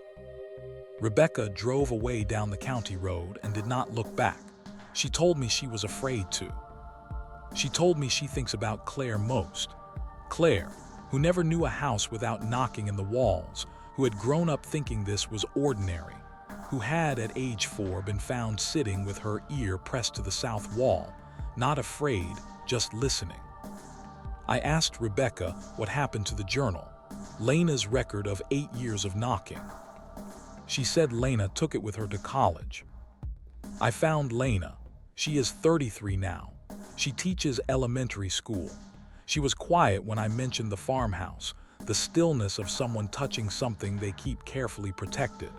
Rebecca drove away down the county road and did not look back. She told me she was afraid to. She told me she thinks about Claire most. Claire, who never knew a house without knocking in the walls, who had grown up thinking this was ordinary, who had at age 4 been found sitting with her ear pressed to the south wall, not afraid, just listening. I asked Rebecca what happened to the journal, Lena's record of 8 years of knocking. She said Lena took it with her to college. I found Lena. She is 33 now. She teaches elementary school. She was quiet when I mentioned the farmhouse, the stillness of someone touching something they keep carefully protected.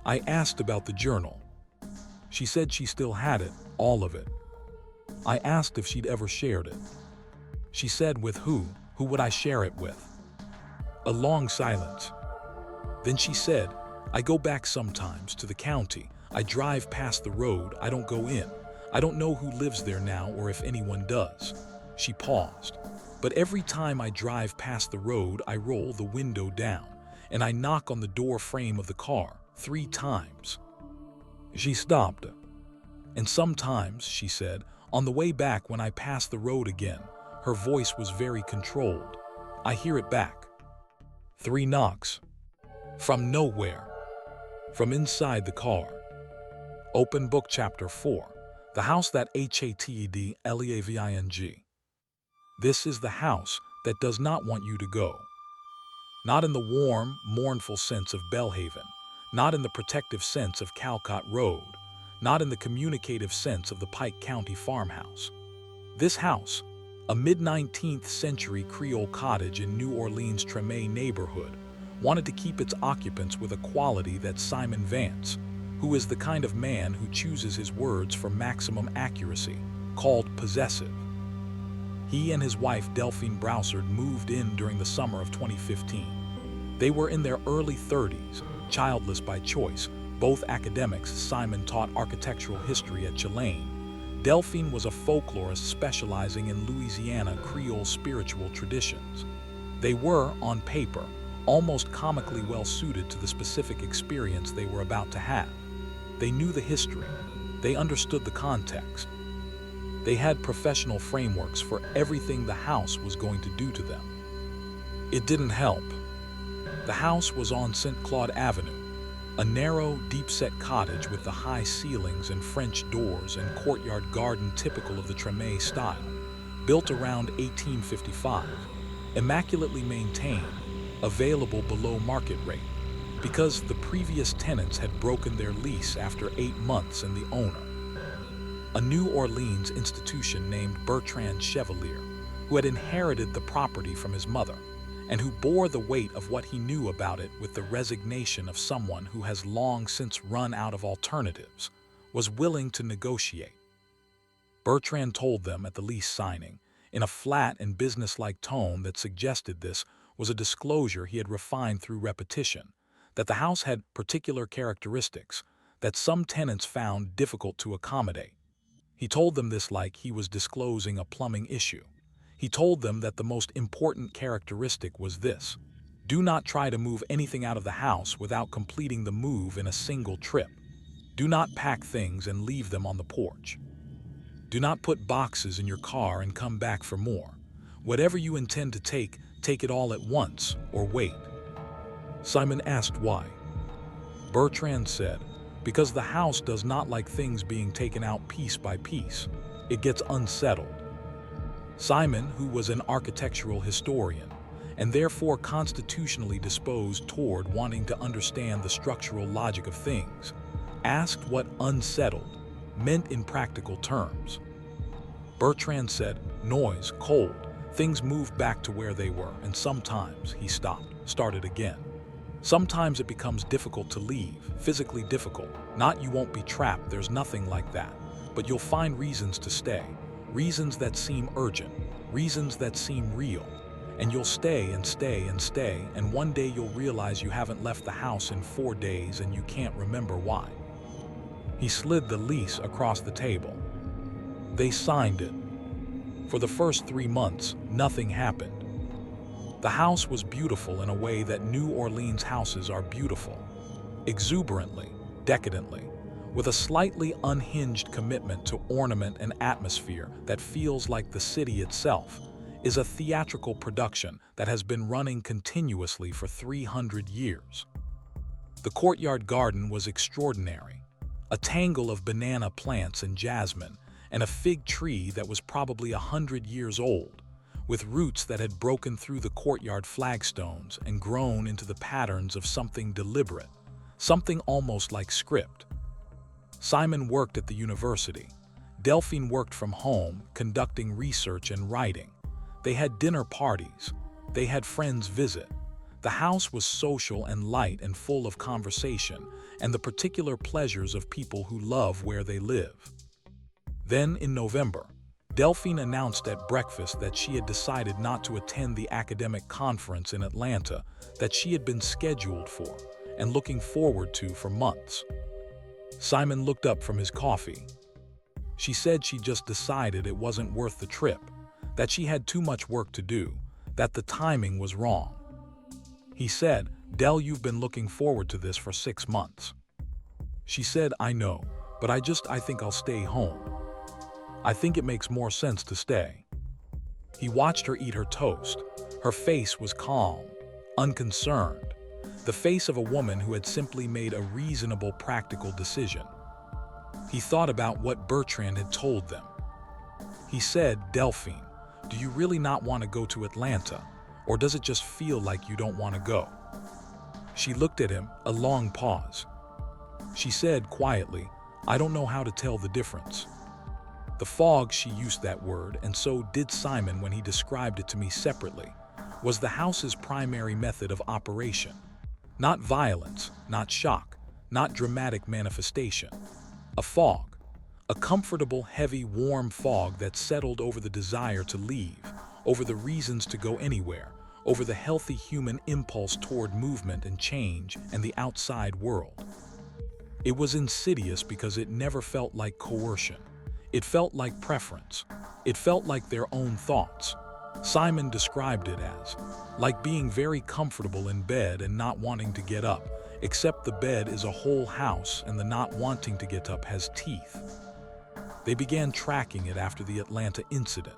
I asked about the journal. She said she still had it, all of it. I asked if she'd ever shared it. She said, with who? Who would I share it with? A long silence. Then she said, I go back sometimes to the county. I drive past the road, I don't go in. I don't know who lives there now or if anyone does. She paused. But every time I drive past the road, I roll the window down, and I knock on the door frame of the car 3 times. She stopped. And sometimes, she said, on the way back when I pass the road again, her voice was very controlled. I hear it back. 3 knocks. From nowhere. From inside the car. Open Book Chapter 4. The House That Hated Leaving. This is the house that does not want you to go. Not in the warm, mournful sense of Belhaven. Not in the protective sense of Calcott Road. Not in the communicative sense of the Pike County farmhouse. This house, a mid-19th century Creole cottage in New Orleans' Treme neighborhood, wanted to keep its occupants with a quality that Simon Vance, who is the kind of man who chooses his words for maximum accuracy, called possessive. He and his wife Delphine Broussard moved in during the summer of 2015. They were in their early 30s, childless by choice, both academics. Simon taught architectural history at Tulane. Delphine was a folklorist specializing in Louisiana Creole spiritual traditions. They were, on paper, almost comically well suited to the specific experience they were about to have. They knew the history. They understood the context. They had professional frameworks for everything the house was going to do to them. It didn't help. The house was on St. Claude Avenue, a narrow, deep-set cottage with the high ceilings and French doors and courtyard garden typical of the Treme style, built around 1855, immaculately maintained, available below market rate, because the previous tenants had broken their lease after 8 months and the owner, a New Orleans institution named Bertrand Chevalier, who had inherited the property from his mother, and who bore the weight of what he knew about it with the resignation of someone who has long since run out of alternatives, was willing to negotiate. Bertrand told them at the lease signing, in a flat and businesslike tone that suggested this was a disclosure he had refined through repetition, that the house had particular characteristics that some tenants found difficult to accommodate. He told them this like he was disclosing a plumbing issue. He told them that the most important characteristic was this: do not try to move anything out of the house without completing the move in a single trip. Do not pack things and leave them on the porch. Do not put boxes in your car and come back for more. Whatever you intend to take it all at once or wait. Simon asked why. Bertrand said, because the house does not like things being taken out piece by piece. It gets unsettled. Simon, who was an architectural historian, and therefore constitutionally disposed toward wanting to understand the structural logic of things, asked what unsettled meant in practical terms. Bertrand said, noise, cold, things moved back to where they were, and sometimes, he started again. Sometimes it becomes difficult to leave, physically difficult. Not you won't be trapped, there's nothing like that. But you'll find reasons to stay, reasons that seem urgent, reasons that seem real. And you'll stay and stay and stay, and one day you'll realize you haven't left the house in 4 days and you can't remember why. He slid the lease across the table. They signed it. For the first 3 months, nothing happened. The house was beautiful in a way that New Orleans houses are beautiful, exuberantly, decadently, with a slightly unhinged commitment to ornament and atmosphere that feels like the city itself is a theatrical production that has been running continuously for 300 years. The courtyard garden was extraordinary, a tangle of banana plants and jasmine, and a fig tree that was probably 100 years old, with roots that had broken through the courtyard flagstones and grown into the patterns of something deliberate, something almost like script. Simon worked at the university. Delphine worked from home, conducting research and writing. They had dinner parties. They had friends visit. The house was social and light and full of conversation and the particular pleasures of people who love where they live. Then, in November, Delphine announced at breakfast that she had decided not to attend the academic conference in Atlanta that she had been scheduled for and looking forward to for months. Simon looked up from his coffee. She said she just decided it wasn't worth the trip, that she had too much work to do, that the timing was wrong. He said, Del, you've been looking forward to this for 6 months. She said, I know, but I think I'll stay home. I think it makes more sense to stay. He watched her eat her toast. Her face was calm, unconcerned. The face of a woman who had simply made a reasonable, practical decision. He thought about what Bertrand had told them. He said, "Delphine, do you really not want to go to Atlanta? Or does it just feel like you don't want to go?" She looked at him, a long pause. She said quietly, "I don't know how to tell the difference." The fog, she used that word, and so did Simon when he described it to me separately, was the house's primary method of operation. Not violence, not shock, not dramatic manifestation. A fog. A comfortable, heavy, warm fog that settled over the desire to leave, over the reasons to go anywhere, over the healthy human impulse toward movement and change and the outside world. It was insidious because it never felt like coercion. It felt like preference. It felt like their own thoughts. Simon described it as, like being very comfortable in bed and not wanting to get up, except the bed is a whole house and the not wanting to get up has teeth. They began tracking it after the Atlanta incident.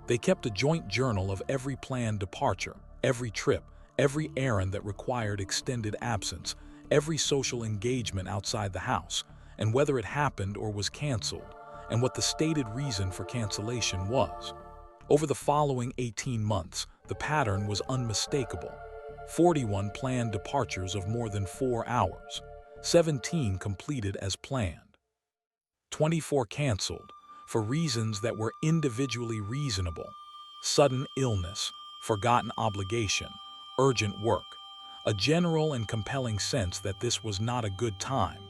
They kept a joint journal of every planned departure, every trip, every errand that required extended absence, every social engagement outside the house, and whether it happened or was canceled, and what the stated reason for cancellation was. Over the following 18 months, the pattern was unmistakable. 41 planned departures of more than 4 hours, 17 completed as planned. 24 canceled, for reasons that were individually reasonable. Sudden illness, forgotten obligation, urgent work. A general and compelling sense that this was not a good time,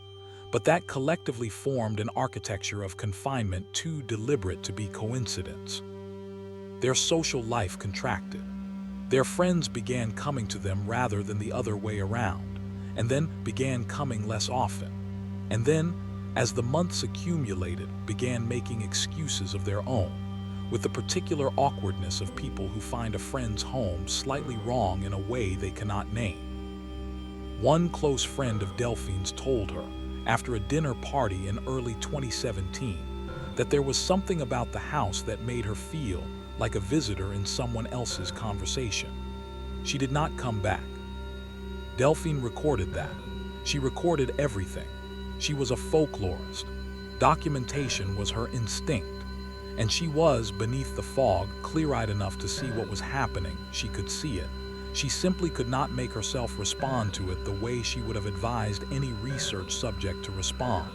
but that collectively formed an architecture of confinement too deliberate to be coincidence. Their social life contracted. Their friends began coming to them rather than the other way around, and then began coming less often. And then, as the months accumulated, began making excuses of their own, with the particular awkwardness of people who find a friend's home slightly wrong in a way they cannot name. One close friend of Delphine's told her, after a dinner party in early 2017, that there was something about the house that made her feel like a visitor in someone else's conversation. She did not come back. Delphine recorded that. She recorded everything. She was a folklorist. Documentation was her instinct. And she was, beneath the fog, clear-eyed enough to see what was happening. She could see it. She simply could not make herself respond to it the way she would have advised any research subject to respond.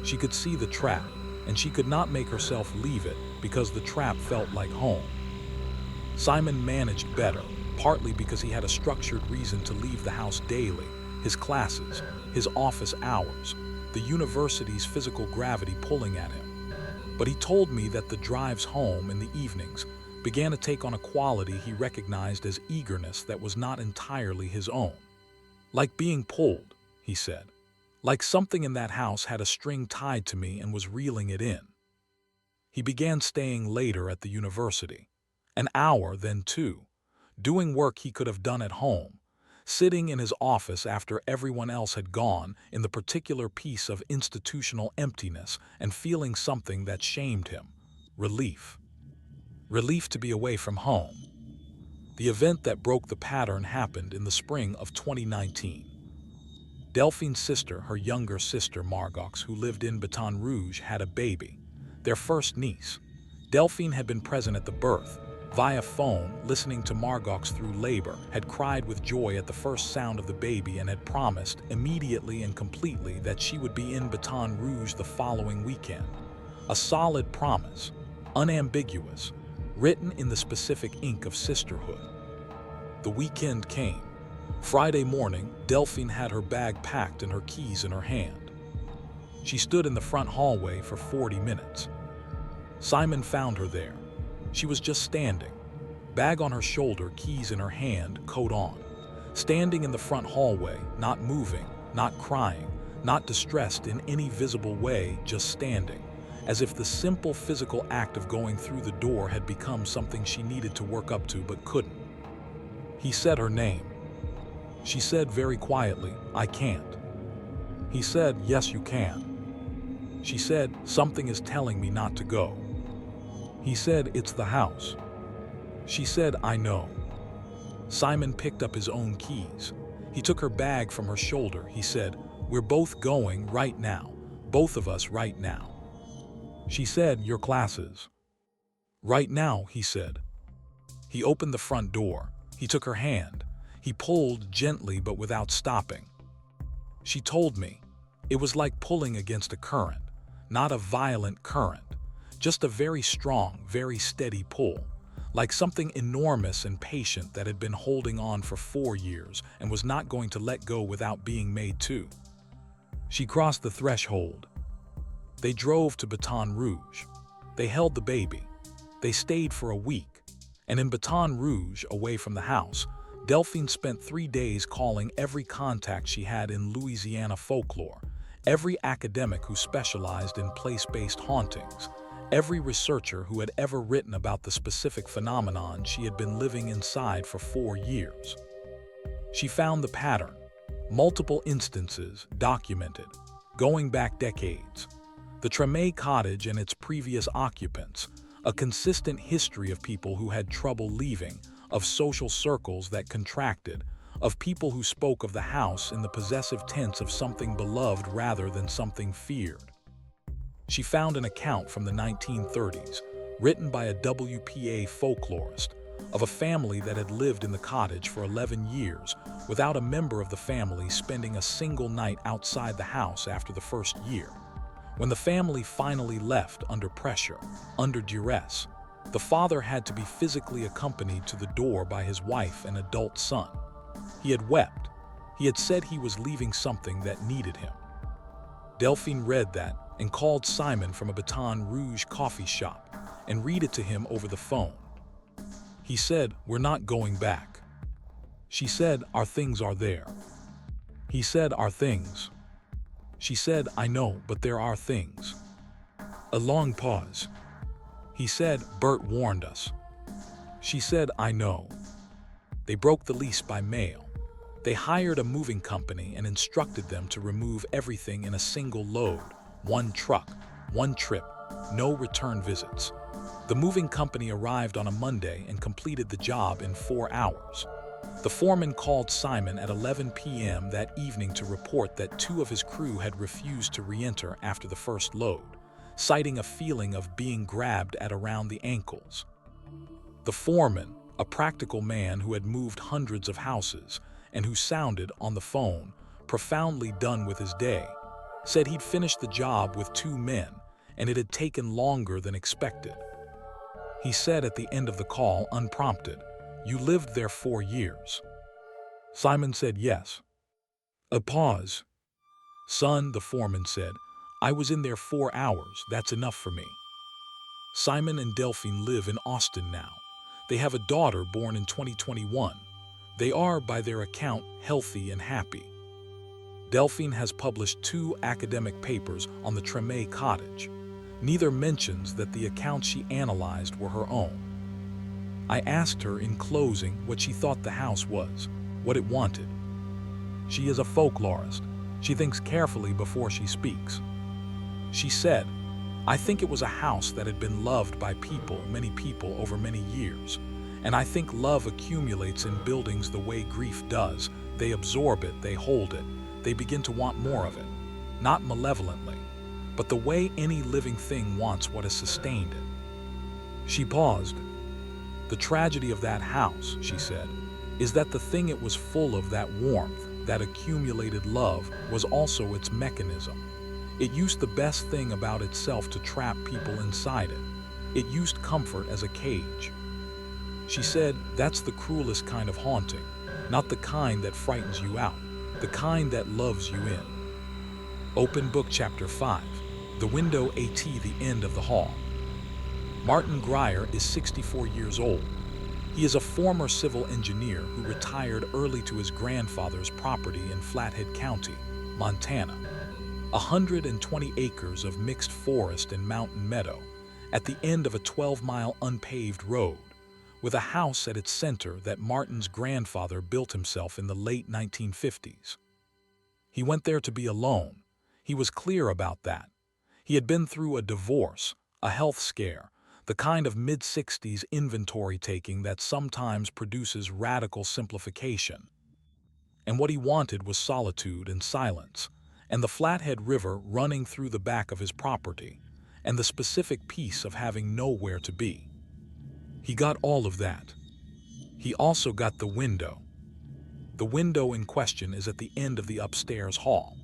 She could see the trap, and she could not make herself leave it because the trap felt like home. Simon managed better, partly because he had a structured reason to leave the house daily, his classes, his office hours, the university's physical gravity pulling at him. But he told me that the drives home in the evenings began to take on a quality he recognized as eagerness that was not entirely his own. Like being pulled, he said. Like something in that house had a string tied to me and was reeling it in. He began staying later at the university, an hour, then 2, doing work he could have done at home, sitting in his office after everyone else had gone in the particular piece of institutional emptiness and feeling something that shamed him, relief. Relief to be away from home. The event that broke the pattern happened in the spring of 2019. Delphine's sister, her younger sister Margox, who lived in Baton Rouge, had a baby, their first niece. Delphine had been present at the birth, via phone, listening to Margox through labor, had cried with joy at the first sound of the baby and had promised, immediately and completely, that she would be in Baton Rouge the following weekend. A solid promise, unambiguous, written in the specific ink of sisterhood. The weekend came. Friday morning, Delphine had her bag packed and her keys in her hand. She stood in the front hallway for 40 minutes. Simon found her there. She was just standing, bag on her shoulder, keys in her hand, coat on. Standing in the front hallway, not moving, not crying, not distressed in any visible way, just standing, as if the simple physical act of going through the door had become something she needed to work up to but couldn't. He said her name. She said very quietly, "I can't." He said, "Yes, you can." She said, "Something is telling me not to go." He said, "It's the house." She said, "I know." Simon picked up his own keys. He took her bag from her shoulder. He said, "We're both going right now. Both of us right now." She said, "Your classes." "Right now," he said. He opened the front door. He took her hand. He pulled gently but without stopping. She told me, it was like pulling against a current, not a violent current, just a very strong, very steady pull, like something enormous and patient that had been holding on for 4 years and was not going to let go without being made to. She crossed the threshold. They drove to Baton Rouge. They held the baby. They stayed for a week. And in Baton Rouge, away from the house, Delphine spent 3 days calling every contact she had in Louisiana folklore, every academic who specialized in place-based hauntings, every researcher who had ever written about the specific phenomenon she had been living inside for 4 years. She found the pattern, multiple instances documented, going back decades. The Treme cottage and its previous occupants, a consistent history of people who had trouble leaving, of social circles that contracted, of people who spoke of the house in the possessive tense of something beloved rather than something feared. She found an account from the 1930s, written by a WPA folklorist, of a family that had lived in the cottage for 11 years without a member of the family spending a single night outside the house after the first year. When the family finally left under pressure, under duress, the father had to be physically accompanied to the door by his wife and adult son. He had wept. He had said he was leaving something that needed him. Delphine read that and called Simon from a Baton Rouge coffee shop and read it to him over the phone. He said, "We're not going back." She said, "Our things are there." He said, "Our things." She said, "I know, but there are things." A long pause. He said, "Bert warned us." She said, "I know." They broke the lease by mail. They hired a moving company and instructed them to remove everything in a single load, one truck, one trip, no return visits. The moving company arrived on a Monday and completed the job in 4 hours. The foreman called Simon at 11 p.m. that evening to report that 2 of his crew had refused to re-enter after the first load, citing a feeling of being grabbed at around the ankles. The foreman, a practical man who had moved hundreds of houses and who sounded, on the phone, profoundly done with his day, said he'd finished the job with 2 men and it had taken longer than expected. He said at the end of the call, unprompted, "You lived there 4 years." Simon said yes. A pause. "Son," the foreman said, "I was in there 4 hours. That's enough for me." Simon and Delphine live in Austin now. They have a daughter born in 2021. They are, by their account, healthy and happy. Delphine has published 2 academic papers on the Treme cottage. Neither mentions that the accounts she analyzed were her own. I asked her in closing what she thought the house was, what it wanted. She is a folklorist. She thinks carefully before she speaks. She said, "I think it was a house that had been loved by people, many people over many years. And I think love accumulates in buildings the way grief does. They absorb it, they hold it, they begin to want more of it. Not malevolently, but the way any living thing wants what has sustained it." She paused. "The tragedy of that house," she said, "is that the thing it was full of, that warmth, that accumulated love, was also its mechanism. It used the best thing about itself to trap people inside it. It used comfort as a cage." She said, "That's the cruelest kind of haunting, not the kind that frightens you out, the kind that loves you in." Open Book Chapter 5. The window at the end of the hall. Martin Grier is 64 years old. He is a former civil engineer who retired early to his grandfather's property in Flathead County, Montana. 120 acres of mixed forest and mountain meadow at the end of a 12-mile unpaved road, with a house at its center that Martin's grandfather built himself in the late 1950s. He went there to be alone. He was clear about that. He had been through a divorce, a health scare, the kind of mid-60s inventory taking that sometimes produces radical simplification. and what he wanted was solitude and silence, and the Flathead River running through the back of his property, and the specific peace of having nowhere to be. He got all of that. He also got the window. The window in question is at the end of the upstairs hall.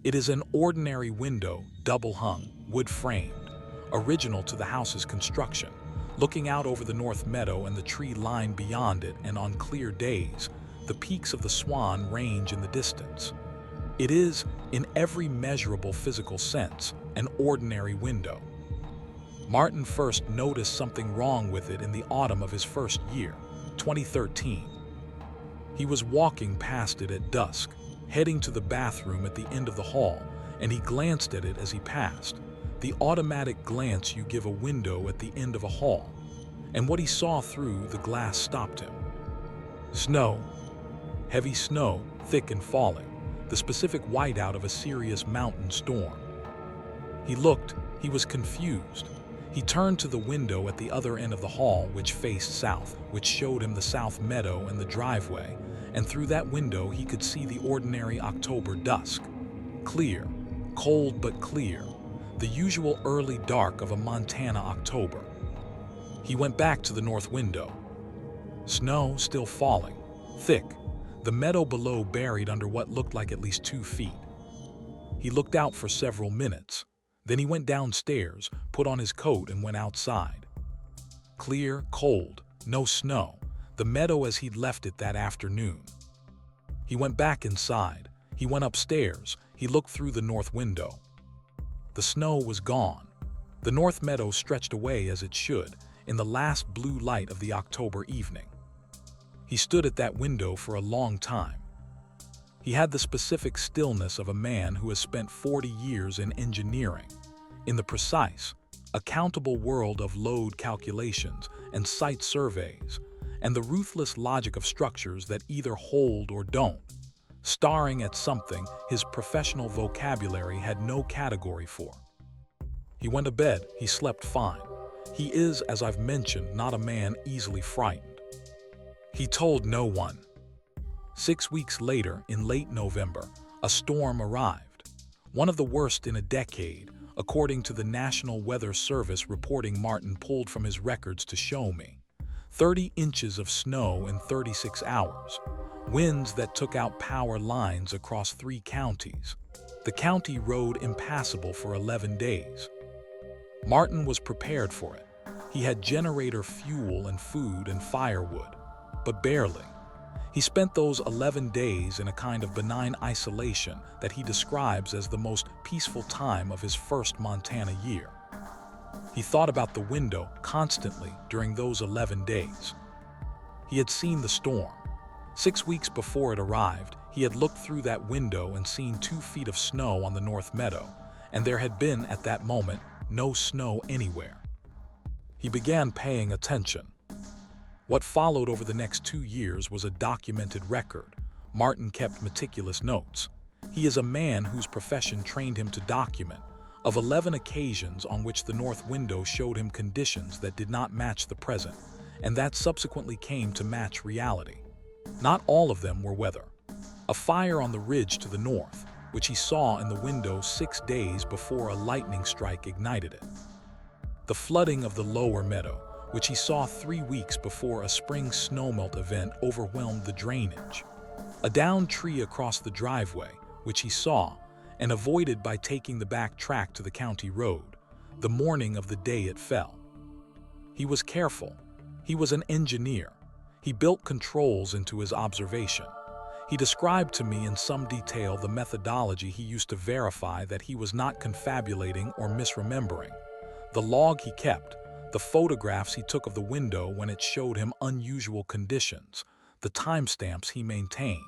It is an ordinary window, double-hung, wood-framed, original to the house's construction, looking out over the north meadow and the tree line beyond it, and on clear days, the peaks of the Swan range in the distance. It is, in every measurable physical sense, an ordinary window. Martin first noticed something wrong with it in the autumn of his first year, 2013. He was walking past it at dusk, heading to the bathroom at the end of the hall, and he glanced at it as he passed, the automatic glance you give a window at the end of a hall, and what he saw through the glass stopped him. Snow. Heavy snow, thick and falling, the specific whiteout of a serious mountain storm. He looked, he was confused. He turned to the window at the other end of the hall, which faced south, which showed him the south meadow and the driveway, and through that window he could see the ordinary October dusk. Clear, cold but clear, the usual early dark of a Montana October. He went back to the north window. Snow still falling, thick, the meadow below buried under what looked like at least 2 feet. He looked out for several minutes. Then he went downstairs, put on his coat, and went outside. Clear, cold, no snow, the meadow as he'd left it that afternoon. He went back inside. He went upstairs. He looked through the north window. The snow was gone. The north meadow stretched away as it should, in the last blue light of the October evening. He stood at that window for a long time. He had the specific stillness of a man who has spent 40 years in engineering, in the precise, accountable world of load calculations and site surveys, and the ruthless logic of structures that either hold or don't, staring at something his professional vocabulary had no category for. He went to bed. He slept fine. He is, as I've mentioned, not a man easily frightened. He told no one. 6 weeks later, in late November, a storm arrived, one of the worst in a decade, according to the National Weather Service reporting Martin pulled from his records to show me. 30 inches of snow in 36 hours, winds that took out power lines across 3 counties. The county road impassable for 11 days. Martin was prepared for it. He had generator fuel and food and firewood, but barely. He spent those 11 days in a kind of benign isolation that he describes as the most peaceful time of his first Montana year. He thought about the window constantly during those 11 days. He had seen the storm. 6 weeks before it arrived, he had looked through that window and seen 2 feet of snow on the north meadow, and there had been, at that moment, no snow anywhere. He began paying attention. What followed over the next 2 years was a documented record. Martin kept meticulous notes. He is a man whose profession trained him to document, of 11 occasions on which the north window showed him conditions that did not match the present, and that subsequently came to match reality. Not all of them were weather. A fire on the ridge to the north, which he saw in the window 6 days before a lightning strike ignited it. The flooding of the lower meadow, which he saw 3 weeks before a spring snowmelt event overwhelmed the drainage. A downed tree across the driveway, which he saw, and avoided by taking the back track to the county road, the morning of the day it fell. He was careful. He was an engineer. He built controls into his observation. He described to me in some detail the methodology he used to verify that he was not confabulating or misremembering, the log he kept, the photographs he took of the window when it showed him unusual conditions, the timestamps he maintained.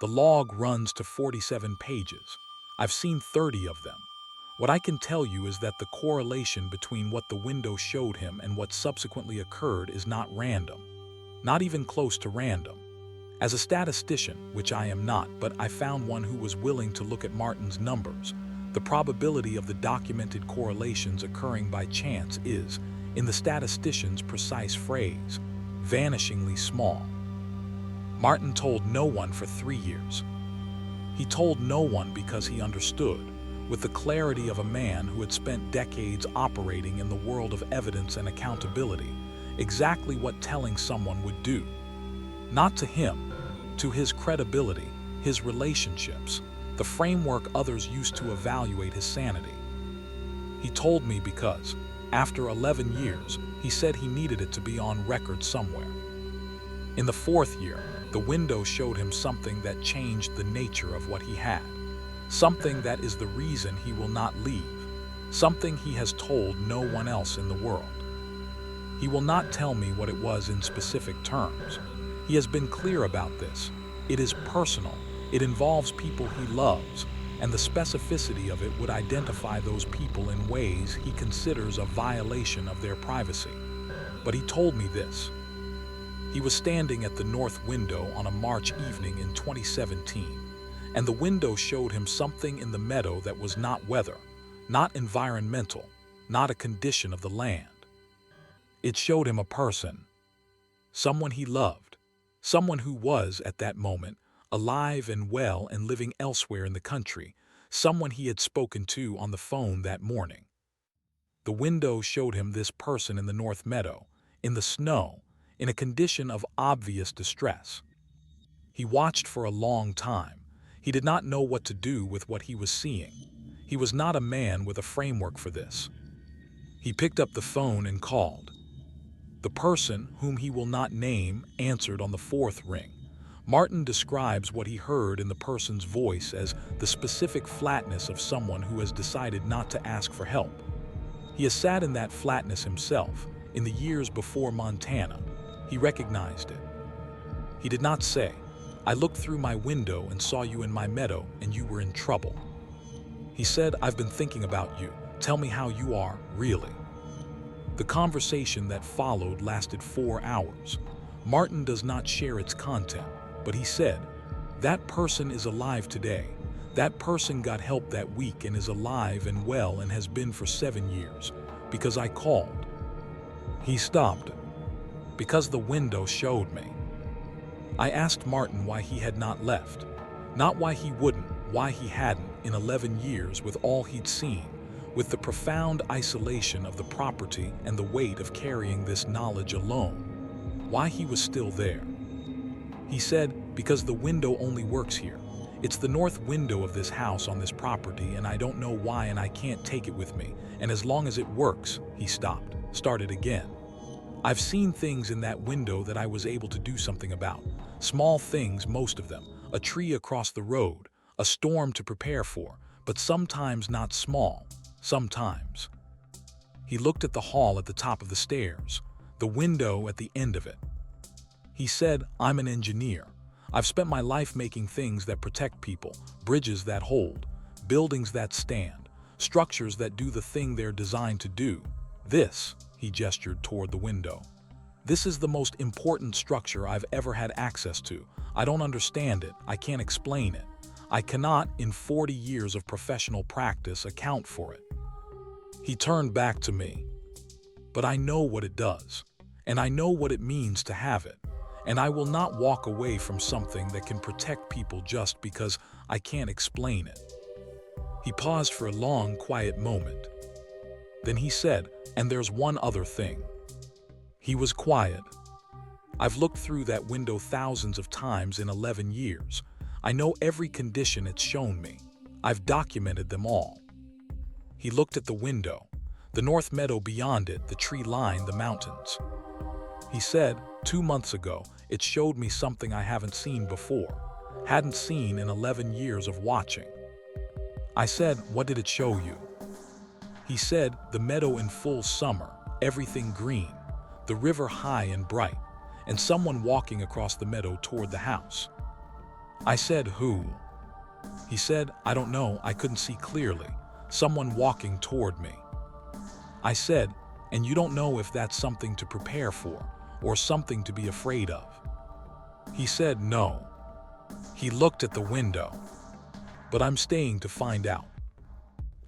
The log runs to 47 pages. I've seen 30 of them. What I can tell you is that the correlation between what the window showed him and what subsequently occurred is not random, not even close to random. As a statistician, which I am not, but I found one who was willing to look at Martin's numbers, the probability of the documented correlations occurring by chance is, in the statistician's precise phrase, vanishingly small. Martin told no one for 3 years. He told no one because he understood, with the clarity of a man who had spent decades operating in the world of evidence and accountability, exactly what telling someone would do. Not to him, to his credibility, his relationships, the framework others used to evaluate his sanity. He told me because, after 11 years, he said he needed it to be on record somewhere. In the 4th year, the window showed him something that changed the nature of what he had. Something that is the reason he will not leave. Something he has told no one else in the world. He will not tell me what it was in specific terms. He has been clear about this. It is personal. It involves people he loves, and the specificity of it would identify those people in ways he considers a violation of their privacy. But he told me this. He was standing at the north window on a March evening in 2017, and the window showed him something in the meadow that was not weather, not environmental, not a condition of the land. It showed him a person, someone he loved, someone who was, at that moment, alive and well and living elsewhere in the country, someone he had spoken to on the phone that morning. The window showed him this person in the North Meadow, in the snow, in a condition of obvious distress. He watched for a long time. He did not know what to do with what he was seeing. He was not a man with a framework for this. He picked up the phone and called. The person, whom he will not name, answered on the 4th ring. Martin describes what he heard in the person's voice as the specific flatness of someone who has decided not to ask for help. He has sat in that flatness himself, in the years before Montana. He recognized it. He did not say, "I looked through my window and saw you in my meadow and you were in trouble." He said, "I've been thinking about you. Tell me how you are, really." The conversation that followed lasted 4 hours. Martin does not share its content, but he said, "That person is alive today. That person got help that week and is alive and well and has been for 7 years, because I called." He stopped. "Because the window showed me." I asked Martin why he had not left. Not why he wouldn't, why he hadn't in 11 years with all he'd seen, with the profound isolation of the property and the weight of carrying this knowledge alone. Why he was still there. He said, "Because the window only works here. It's the north window of this house on this property and I don't know why and I can't take it with me. And as long as it works," he stopped, started again. "I've seen things in that window that I was able to do something about. Small things, most of them. A tree across the road, a storm to prepare for, but sometimes not small, sometimes." He looked at the hall at the top of the stairs, the window at the end of it. He said, "I'm an engineer. I've spent my life making things that protect people, bridges that hold, buildings that stand, structures that do the thing they're designed to do. This," he gestured toward the window, "this is the most important structure I've ever had access to. I don't understand it. I can't explain it. I cannot, in 40 years of professional practice, account for it." He turned back to me. "But I know what it does, and I know what it means to have it, and I will not walk away from something that can protect people just because I can't explain it." He paused for a long, quiet moment. Then he said, "And there's one other thing." He was quiet. "I've looked through that window thousands of times in 11 years. I know every condition it's shown me. I've documented them all." He looked at the window, the north meadow beyond it, the tree line, the mountains. He said, 2 months ago, it showed me something I haven't seen before, hadn't seen in 11 years of watching." I said, "What did it show you?" He said, "The meadow in full summer, everything green, the river high and bright, and someone walking across the meadow toward the house." I said, "Who?" He said, "I don't know, I couldn't see clearly. Someone walking toward me." I said, "And you don't know if that's something to prepare for, or something to be afraid of?" He said, "No." He looked at the window. "But I'm staying to find out."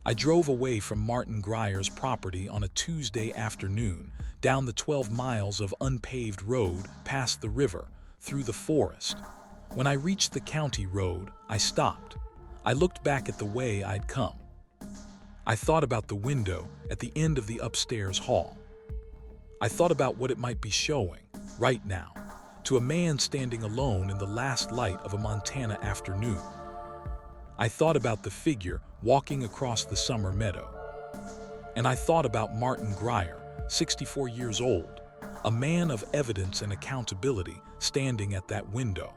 I drove away from Martin Grier's property on a Tuesday afternoon, down the 12 miles of unpaved road, past the river, through the forest. When I reached the county road, I stopped. I looked back at the way I'd come. I thought about the window at the end of the upstairs hall. I thought about what it might be showing, right now, to a man standing alone in the last light of a Montana afternoon. I thought about the figure walking across the summer meadow. And I thought about Martin Grier, 64 years old, a man of evidence and accountability standing at that window.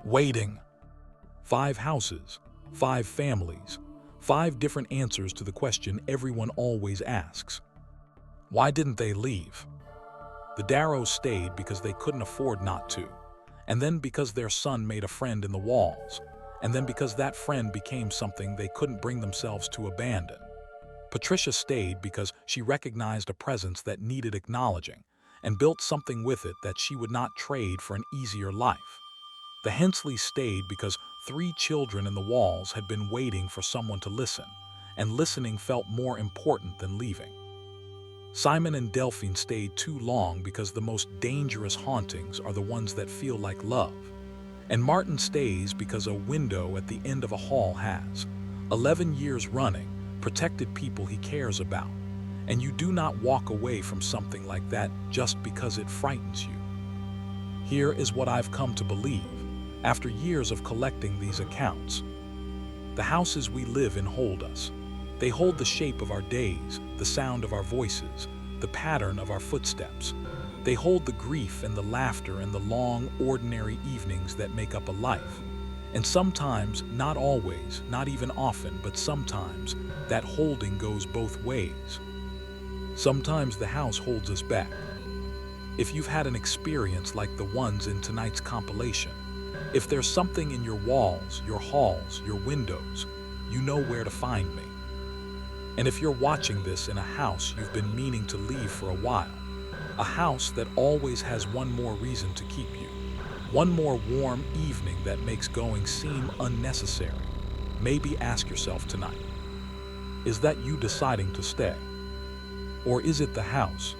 Waiting. 5 houses, 5 families, 5 different answers to the question everyone always asks. Why didn't they leave? The Darrows stayed because they couldn't afford not to, and then because their son made a friend in the walls, and then because that friend became something they couldn't bring themselves to abandon. Patricia stayed because she recognized a presence that needed acknowledging and built something with it that she would not trade for an easier life. The Hensleys stayed because 3 children in the walls had been waiting for someone to listen, and listening felt more important than leaving. Simon and Delphine stayed too long because the most dangerous hauntings are the ones that feel like love. And Martin stays because a window at the end of a hall has, 11 years running, protected people he cares about. And you do not walk away from something like that just because it frightens you. Here is what I've come to believe, after years of collecting these accounts. The houses we live in hold us. They hold the shape of our days, the sound of our voices, the pattern of our footsteps. They hold the grief and the laughter and the long, ordinary evenings that make up a life. And sometimes, not always, not even often, but sometimes, that holding goes both ways. Sometimes the house holds us back. If you've had an experience like the ones in tonight's compilation, if there's something in your walls, your halls, your windows, you know where to find me. And if you're watching this in a house you've been meaning to leave for a while, a house that always has one more reason to keep you, one more warm evening that makes going seem unnecessary, maybe ask yourself tonight, is that you deciding to stay? Or is it the house